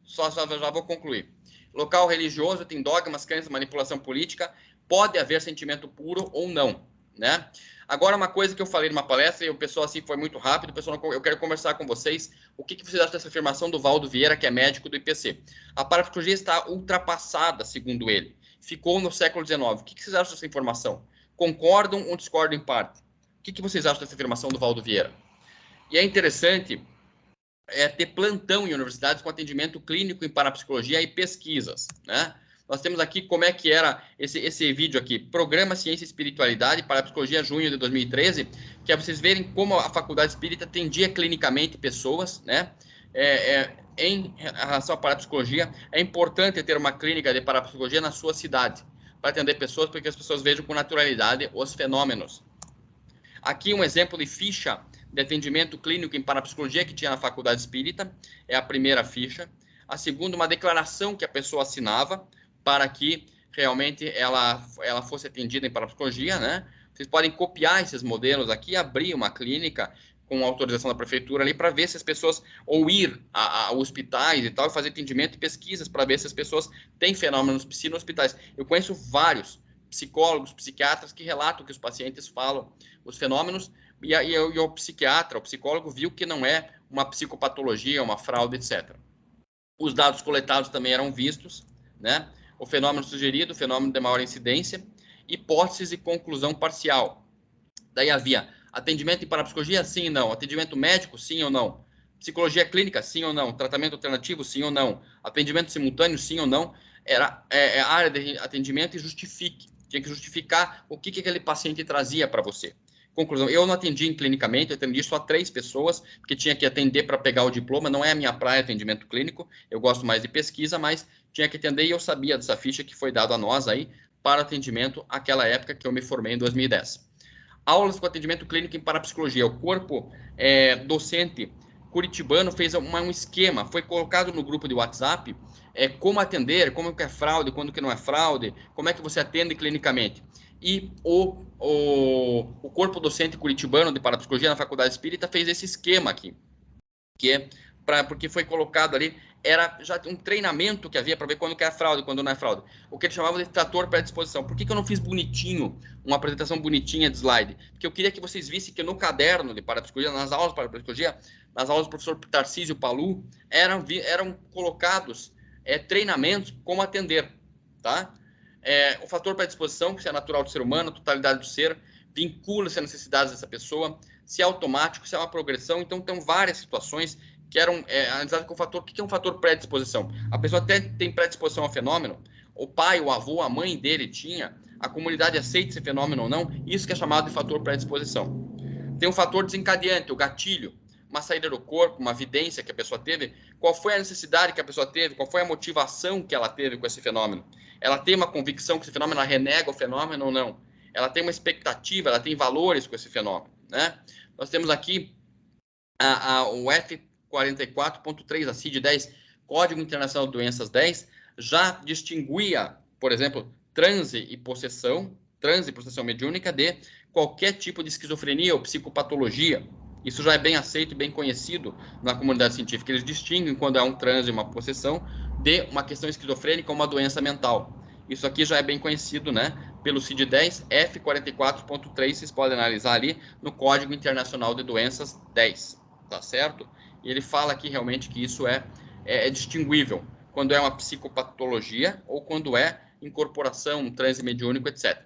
só já vou concluir. Local religioso tem dogmas, crenças, manipulação política. Pode haver sentimento puro ou não, né? Agora, uma coisa que eu falei numa palestra, e o pessoal assim foi muito rápido, o pessoal, eu quero conversar com vocês, o que vocês acham dessa afirmação do Valdo Vieira, que é médico do IPC? A parapsicologia está ultrapassada, segundo ele. Ficou no século XIX. O que vocês acham dessa informação? Concordam ou discordam em parte? O que vocês acham dessa afirmação do Valdo Vieira? E é interessante ter plantão em universidades com atendimento clínico em parapsicologia e pesquisas, né? Nós temos aqui como é que era esse vídeo aqui, Programa Ciência e Espiritualidade, Parapsicologia, junho de 2013, que é vocês verem como a Faculdade Espírita atendia clinicamente pessoas, né? Em relação à parapsicologia, é importante ter uma clínica de parapsicologia na sua cidade, para atender pessoas, porque as pessoas vejam com naturalidade os fenômenos. Aqui um exemplo de ficha de atendimento clínico em parapsicologia que tinha na Faculdade Espírita, é a primeira ficha. A segunda, uma declaração que a pessoa assinava para que realmente ela fosse atendida em parapsicologia, né? Vocês podem copiar esses modelos aqui, abrir uma clínica com autorização da prefeitura ali para ver se as pessoas, ou ir a hospitais e tal, e fazer atendimento e pesquisas para ver se as pessoas têm fenômenos psi nos hospitais. Eu conheço vários psicólogos, psiquiatras que relatam que os pacientes falam os fenômenos e o psiquiatra, o psicólogo viu que não é uma psicopatologia, uma fraude, etc. Os dados coletados também eram vistos, né? O fenômeno sugerido, o fenômeno de maior incidência, hipótese e conclusão parcial. Daí havia atendimento em parapsicologia, sim ou não. Atendimento médico, sim ou não. Psicologia clínica, sim ou não. Tratamento alternativo, sim ou não. Atendimento simultâneo, sim ou não. Era a área de atendimento e justifique. Tinha que justificar o que aquele paciente trazia para você. Conclusão, eu não atendi clinicamente, eu atendi só 3 pessoas, porque tinha que atender para pegar o diploma, não é a minha praia atendimento clínico, eu gosto mais de pesquisa, mas tinha que atender e eu sabia dessa ficha que foi dada a nós aí para atendimento naquela época que eu me formei em 2010. Aulas com atendimento clínico em parapsicologia, o corpo docente curitibano fez um esquema, foi colocado no grupo de WhatsApp, como atender, como que é fraude, quando que não é fraude, como é que você atende clinicamente. E o corpo docente curitibano de parapsicologia na Faculdade Espírita fez esse esquema aqui, porque foi colocado ali, era já um treinamento que havia para ver quando que é fraude, quando não é fraude. O que eles chamavam de fator predisposição. Por que eu não fiz bonitinho, uma apresentação bonitinha de slide? Porque eu queria que vocês vissem que no caderno de parapsicologia, nas aulas de parapsicologia, nas aulas do professor Tarcísio Palu, eram colocados treinamentos como atender, tá? O fator predisposição, que é natural do ser humano, a totalidade do ser, vincula-se às necessidades dessa pessoa, se é automático, se é uma progressão. Então, tem várias situações que eram analisadas com o fator. O que é um fator predisposição? A pessoa até tem predisposição ao fenômeno, o pai, o avô, a mãe dele tinha, a comunidade aceita esse fenômeno ou não, isso que é chamado de fator predisposição. Tem um fator desencadeante, o gatilho, uma saída do corpo, uma evidência que a pessoa teve, qual foi a necessidade que a pessoa teve, qual foi a motivação que ela teve com esse fenômeno. Ela tem uma convicção que esse fenômeno, ela renega o fenômeno ou não. Ela tem uma expectativa, ela tem valores com esse fenômeno, né? Nós temos aqui o F44.3, a CID-10, Código Internacional de Doenças 10, já distinguia, por exemplo, transe e possessão mediúnica de qualquer tipo de esquizofrenia ou psicopatologia. Isso já é bem aceito e bem conhecido na comunidade científica. Eles distinguem quando é um transe e uma possessão de uma questão esquizofrênica ou uma doença mental. Isso aqui já é bem conhecido, né? Pelo CID-10, F44.3, vocês podem analisar ali no Código Internacional de Doenças 10, tá certo? E ele fala aqui realmente que isso é distinguível quando é uma psicopatologia ou quando é incorporação, um transe mediúnico, etc.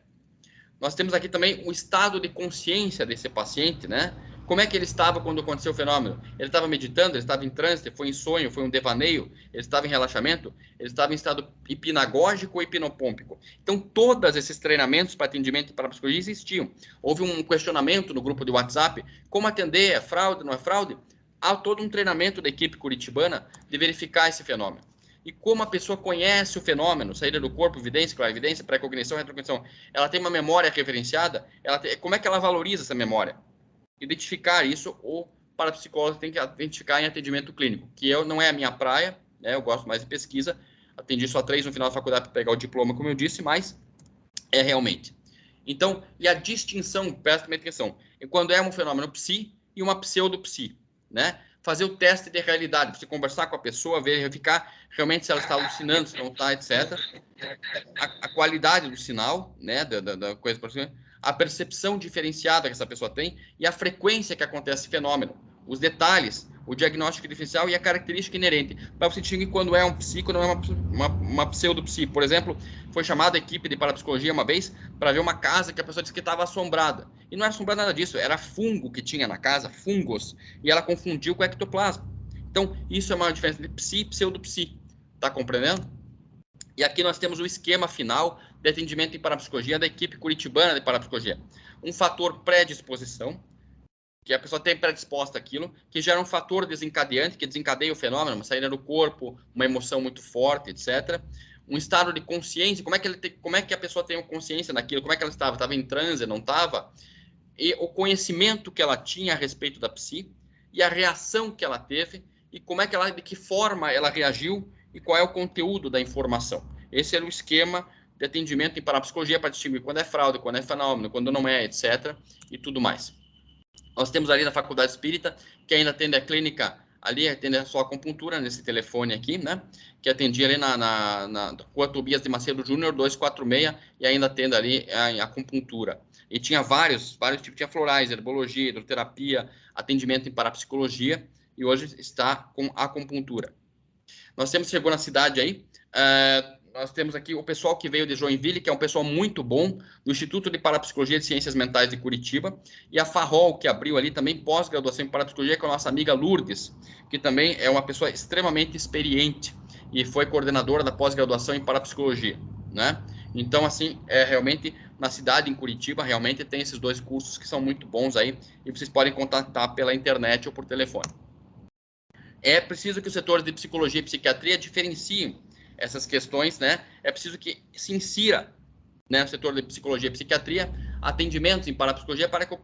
Nós temos aqui também o estado de consciência desse paciente, né? Como é que ele estava quando aconteceu o fenômeno? Ele estava meditando, ele estava em transe, foi em sonho, foi um devaneio, ele estava em relaxamento, ele estava em estado hipnagógico ou hipnopômpico. Então, todos esses treinamentos para atendimento para psicologia existiam. Houve um questionamento no grupo de WhatsApp, como atender, é fraude, não é fraude? Há todo um treinamento da equipe curitibana de verificar esse fenômeno. E como a pessoa conhece o fenômeno, saída do corpo, evidência, clarividência, pré-cognição, retrocognição, ela tem uma memória referenciada, como é que ela valoriza essa memória? Identificar isso, o parapsicólogo tem que identificar em atendimento clínico, que não é a minha praia, né? Eu gosto mais de pesquisa, atendi só 3 no final da faculdade para pegar o diploma, como eu disse, mas é realmente. Então, e a distinção, presta atenção, quando é um fenômeno psi e uma pseudo-psi, né? Fazer o teste de realidade, você conversar com a pessoa, verificar realmente se ela está alucinando, se não está, etc. A qualidade do sinal, né, da coisa para você, a percepção diferenciada que essa pessoa tem e a frequência que acontece esse fenômeno, os detalhes, o diagnóstico diferencial e a característica inerente, para você distinguir quando é um psi, quando é uma pseudo-psi. Por exemplo, foi chamada a equipe de parapsicologia uma vez para ver uma casa que a pessoa disse que estava assombrada. E não era assombrada nada disso, era fungo que tinha na casa, fungos, e ela confundiu com ectoplasma. Então, isso é uma diferença de psi e pseudo-psi. Tá compreendendo? E aqui nós temos o esquema final de atendimento em parapsicologia da equipe curitibana de parapsicologia. Um fator predisposição, que a pessoa tem predisposta àquilo, que gera um fator desencadeante, que desencadeia o fenômeno, uma saída do corpo, uma emoção muito forte, etc. Um estado de consciência, como é que a pessoa tem consciência daquilo, como é que ela estava? Estava em transe, não estava? E o conhecimento que ela tinha a respeito da psi, e a reação que ela teve, e de que forma ela reagiu, e qual é o conteúdo da informação. Esse era o esquema de atendimento em parapsicologia para distinguir quando é fraude, quando é fenômeno, quando não é, etc. E tudo mais. Nós temos ali na Faculdade Espírita, que ainda atende a clínica, ali atende só a acupuntura, nesse telefone aqui, né? Que atendia ali na Rua Tobias de Macedo Júnior, 246, e ainda atende ali a acupuntura. E tinha vários tipos, tinha florais, herbologia, hidroterapia, atendimento em parapsicologia, e hoje está com acupuntura. Nós chegou na cidade aí, nós temos aqui o pessoal que veio de Joinville, que é um pessoal muito bom, do Instituto de Parapsicologia e Ciências Mentais de Curitiba, e a Farrol, que abriu ali também pós-graduação em parapsicologia, com a nossa amiga Lourdes, que também é uma pessoa extremamente experiente, e foi coordenadora da pós-graduação em parapsicologia, né? Então, assim, realmente, na cidade, em Curitiba, realmente tem esses 2 cursos que são muito bons aí, e vocês podem contatar pela internet ou por telefone. É preciso que os setores de psicologia e psiquiatria diferenciem essas questões, né? É preciso que se insira, né, no setor de psicologia e psiquiatria, atendimentos em parapsicologia para que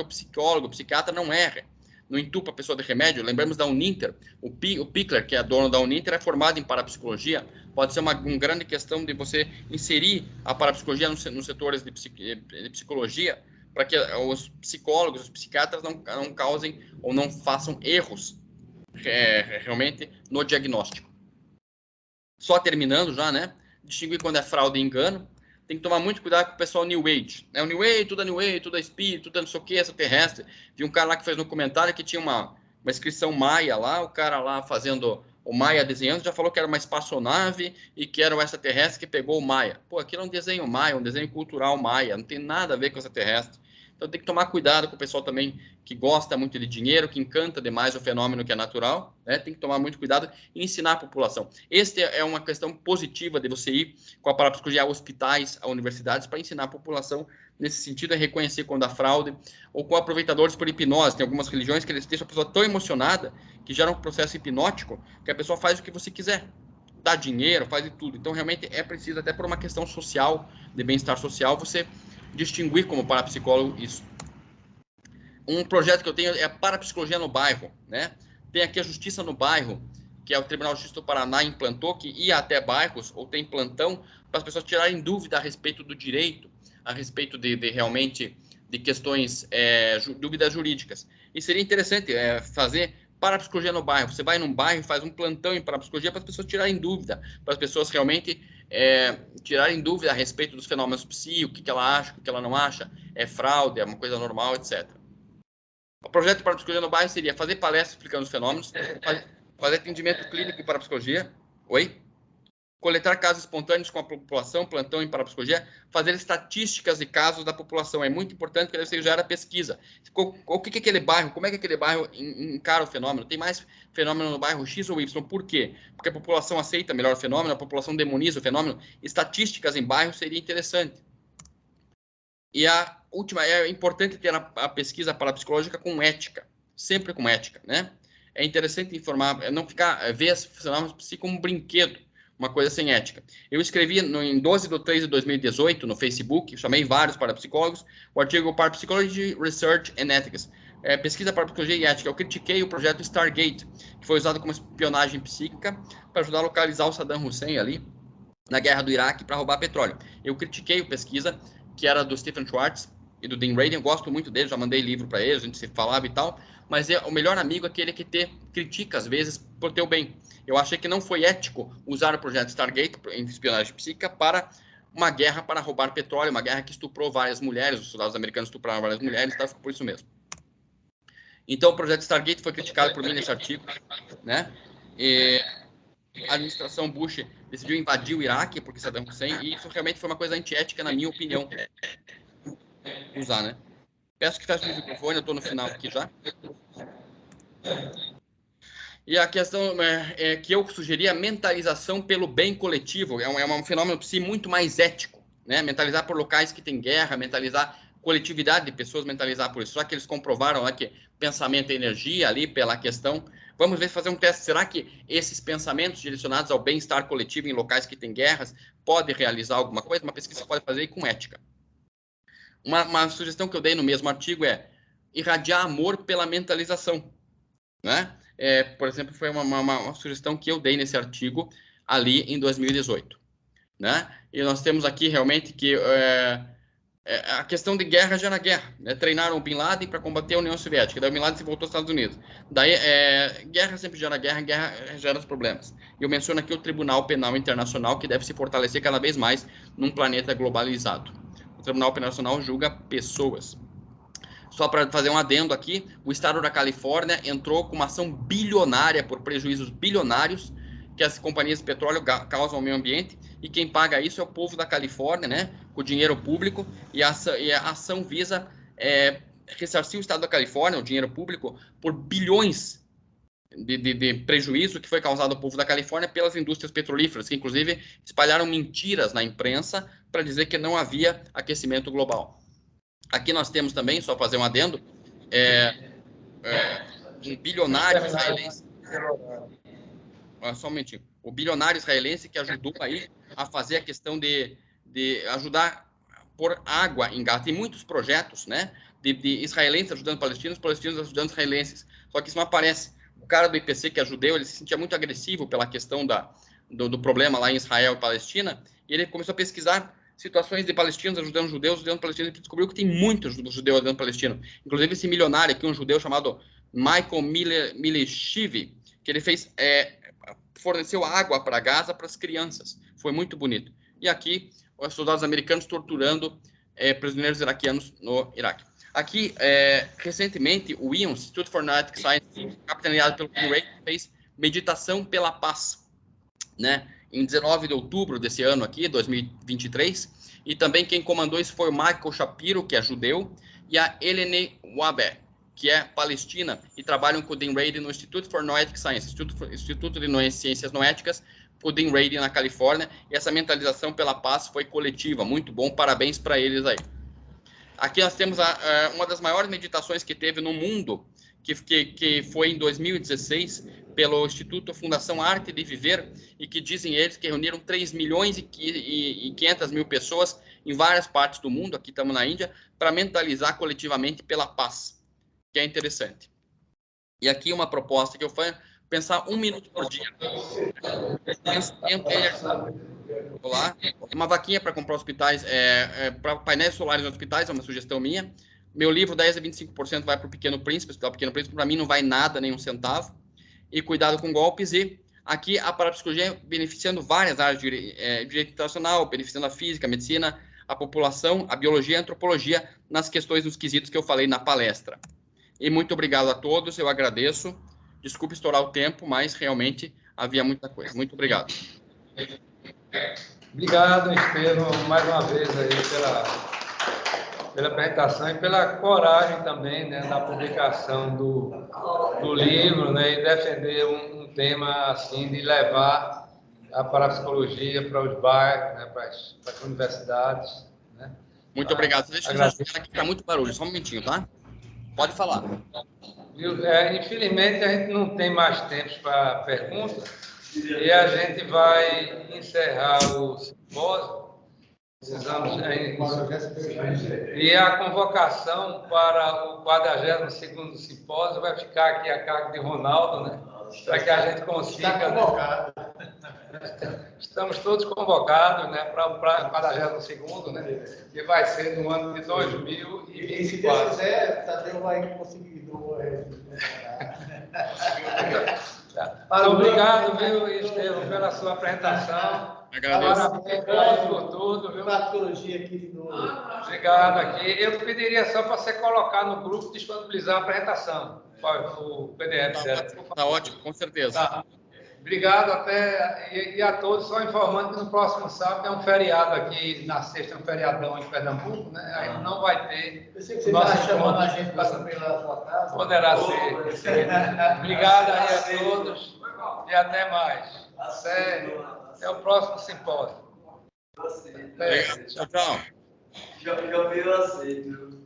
o psicólogo, o psiquiatra não erre. não entupa a pessoa de remédio. Lembramos da Uninter, o Pickler, que é dono da Uninter, é formado em parapsicologia. Pode ser uma grande questão de você inserir a parapsicologia nos setores de psicologia, para que os psicólogos, os psiquiatras não causem ou não façam erros realmente no diagnóstico. Só terminando já, né? Distinguir quando é fraude e engano. Tem que tomar muito cuidado com o pessoal New Age. O New Age, tudo é espírito, tudo é não sei o que, extraterrestre. Vi um cara lá que fez no comentário que tinha uma inscrição maia lá, o cara lá fazendo o maia desenhando, já falou que era uma espaçonave e que era o extraterrestre que pegou o maia. Pô, aquilo é um desenho maia, um desenho cultural maia, não tem nada a ver com extraterrestre. Então tem que tomar cuidado com o pessoal também que gosta muito de dinheiro, que encanta demais o fenômeno que é natural, né? Tem que tomar muito cuidado e ensinar a população. Esta é uma questão positiva de você ir com a parapsicologia a hospitais, a universidades, para ensinar a população nesse sentido, é reconhecer quando há fraude, ou com aproveitadores por hipnose. Tem algumas religiões que eles deixam a pessoa tão emocionada que gera um processo hipnótico que a pessoa faz o que você quiser. Dá dinheiro, faz de tudo. Então, realmente, é preciso, até por uma questão social, de bem-estar social, você distinguir como parapsicólogo isso. Um projeto que eu tenho é a parapsicologia no bairro, né? Tem aqui a Justiça no Bairro, que é o Tribunal de Justiça do Paraná implantou, que ia até bairros, ou tem plantão, para as pessoas tirarem dúvida a respeito do direito, a respeito de realmente de questões, dúvidas jurídicas. E seria interessante fazer parapsicologia no bairro. Você vai num bairro e faz um plantão em parapsicologia para as pessoas tirarem dúvida, para as pessoas realmente tirarem dúvida a respeito dos fenômenos psi, o que ela acha, o que ela não acha, é fraude, é uma coisa normal, etc. O projeto de parapsicologia no bairro seria fazer palestras explicando os fenômenos, fazer atendimento clínico em parapsicologia, coletar casos espontâneos com a população, plantão em parapsicologia, fazer estatísticas de casos da população. É muito importante que você gere pesquisa. O que é aquele bairro? Como é que aquele bairro encara o fenômeno? Tem mais fenômeno no bairro X ou Y? Por quê? Porque a população aceita melhor o fenômeno, a população demoniza o fenômeno. Estatísticas em bairro seria interessante. E a última, é importante ter a pesquisa parapsicológica com ética, sempre com ética, né? É interessante informar, não ficar, ver os fenômenos psi como um brinquedo, uma coisa sem ética. Eu escrevi em 12/3/2018 no Facebook, chamei vários parapsicólogos, o artigo Parapsychology Research and Ethics, pesquisa parapsicologia e ética. Eu critiquei o projeto Stargate, que foi usado como espionagem psíquica para ajudar a localizar o Saddam Hussein ali na guerra do Iraque para roubar petróleo. Eu critiquei o pesquisa, que era do Stephen Schwartz e do Dean Radin. Eu gosto muito deles, já mandei livro para eles, a gente se falava e tal, mas o melhor amigo é aquele que critica, às vezes, por teu bem. Eu achei que não foi ético usar o projeto Stargate em espionagem psíquica para uma guerra para roubar petróleo, uma guerra que estuprou várias mulheres, os soldados americanos estupraram várias mulheres, então ficou por isso mesmo. Então, o projeto Stargate foi criticado por mim nesse artigo, né? E a administração Bush decidiu invadir o Iraque porque Saddam Hussein, e isso realmente foi uma coisa antiética, na minha opinião, usar, né? Peço que feche o microfone, eu estou no final aqui já. E a questão é que eu sugeri a mentalização pelo bem coletivo. É um fenômeno psi muito mais ético, né? Mentalizar por locais que tem guerra, mentalizar coletividade de pessoas, mentalizar por isso. Só que eles comprovaram lá que pensamento é energia ali pela questão. Vamos ver, fazer um teste. Será que esses pensamentos direcionados ao bem-estar coletivo em locais que tem guerras podem realizar alguma coisa? Uma pesquisa que você pode fazer aí com ética. Uma sugestão que eu dei no mesmo artigo é irradiar amor pela mentalização, né? Por exemplo, foi uma sugestão que eu dei nesse artigo ali em 2018, né? E nós temos aqui realmente que a questão de guerra gera guerra, né? Treinaram o Bin Laden para combater a União Soviética, daí o Bin Laden se voltou aos Estados Unidos. Daí, guerra sempre gera guerra, guerra gera os problemas. E eu menciono aqui o Tribunal Penal Internacional, que deve se fortalecer cada vez mais num planeta globalizado. O Tribunal Penal Internacional julga pessoas. Só para fazer um adendo aqui, o estado da Califórnia entrou com uma ação bilionária por prejuízos bilionários que as companhias de petróleo causam ao meio ambiente, e quem paga isso é o povo da Califórnia, né, com dinheiro público, e a ação visa ressarcir o estado da Califórnia, o dinheiro público, por bilhões de prejuízo que foi causado ao povo da Califórnia pelas indústrias petrolíferas, que inclusive espalharam mentiras na imprensa para dizer que não havia aquecimento global. Aqui nós temos também, só fazer um adendo, um bilionário israelense. Só um momentinho. O bilionário israelense que ajudou aí a fazer a questão de ajudar a pôr água em Gaza. Tem muitos projetos, né, de israelenses ajudando palestinos ajudando israelenses. Só que isso não aparece. O cara do IPC, que é judeu, ele se sentia muito agressivo pela questão do problema lá em Israel e Palestina, e ele começou a pesquisar situações de palestinos ajudando judeus palestinos, e descobriu que tem muitos judeus ajudando palestinos. Inclusive esse milionário aqui, um judeu chamado Michael Mileshiv, que ele forneceu água para Gaza para as crianças. Foi muito bonito. E aqui, os soldados americanos torturando prisioneiros iraquianos no Iraque. Aqui, recentemente, o ION, Institute for Noetic Science, capitaneado pelo Ken Ray, fez meditação pela paz, né? Em 19 de outubro desse ano aqui, 2023, e também quem comandou isso foi o Michael Shapiro, que é judeu, e a Eleni Waber, que é palestina, e trabalham com o Dean Radin no Institute for Noetic Science, Instituto de Ciências Noéticas, com o Dean Radin na Califórnia, e essa mentalização pela paz foi coletiva, muito bom, parabéns para eles aí. Aqui nós temos uma das maiores meditações que teve no mundo, que foi em 2016, pelo Instituto Fundação Arte de Viver, e que dizem eles que reuniram 3 milhões e 500 mil pessoas em várias partes do mundo, aqui estamos na Índia, para mentalizar coletivamente pela paz, que é interessante. E aqui uma proposta que eu faço, pensar 1 minuto por dia. Vou lá. Uma vaquinha para comprar hospitais, para painéis solares nos hospitais, é uma sugestão minha. Meu livro, 10 a 25% vai para o Pequeno Príncipe, o Pequeno Príncipe, para mim não vai nada, nem um centavo. E cuidado com golpes. E aqui a parapsicologia beneficiando várias áreas de direito internacional, beneficiando a física, a medicina, a população, a biologia e a antropologia, nas questões, nos quesitos que eu falei na palestra. E muito obrigado a todos, eu agradeço. Desculpe estourar o tempo, mas realmente havia muita coisa. Muito obrigado. Obrigado, Estevão, mais uma vez aí pela apresentação e pela coragem também, né, da publicação do livro, né, e defender um tema assim, de levar a parapsicologia para os bairros, né, para as universidades. Né. Muito obrigado. Deixa eu aqui, está muito barulho, só um momentinho, tá? Pode falar. Infelizmente, a gente não tem mais tempo para perguntas e a gente vai encerrar o simpósio. Precisamos e a convocação para o 42º simpósio vai ficar aqui a cargo de Ronaldo, né? Para que a gente consiga... Estamos todos convocados, né, para o 42º, né, que vai ser no ano de 2024. E se Deus quiser, Tadeu vai conseguir. Então, obrigado, viu, Estevão, pela sua apresentação. Parabéns por tudo, viu? Obrigado aqui. Eu pediria só para você colocar no grupo, disponibilizar a apresentação, o PDF, certo? Tá ótimo, com certeza. Tá. Obrigado e a todos, só informando que no próximo sábado é um feriado aqui, na sexta é um feriadão em Pernambuco, né? A gente não vai ter... Pensei que você estava chamando a gente para saber lá na sua casa. Poderá ser. Obrigado aí a todos e até mais. Até o próximo simpósio. Tchau, tchau. Já virou aceito.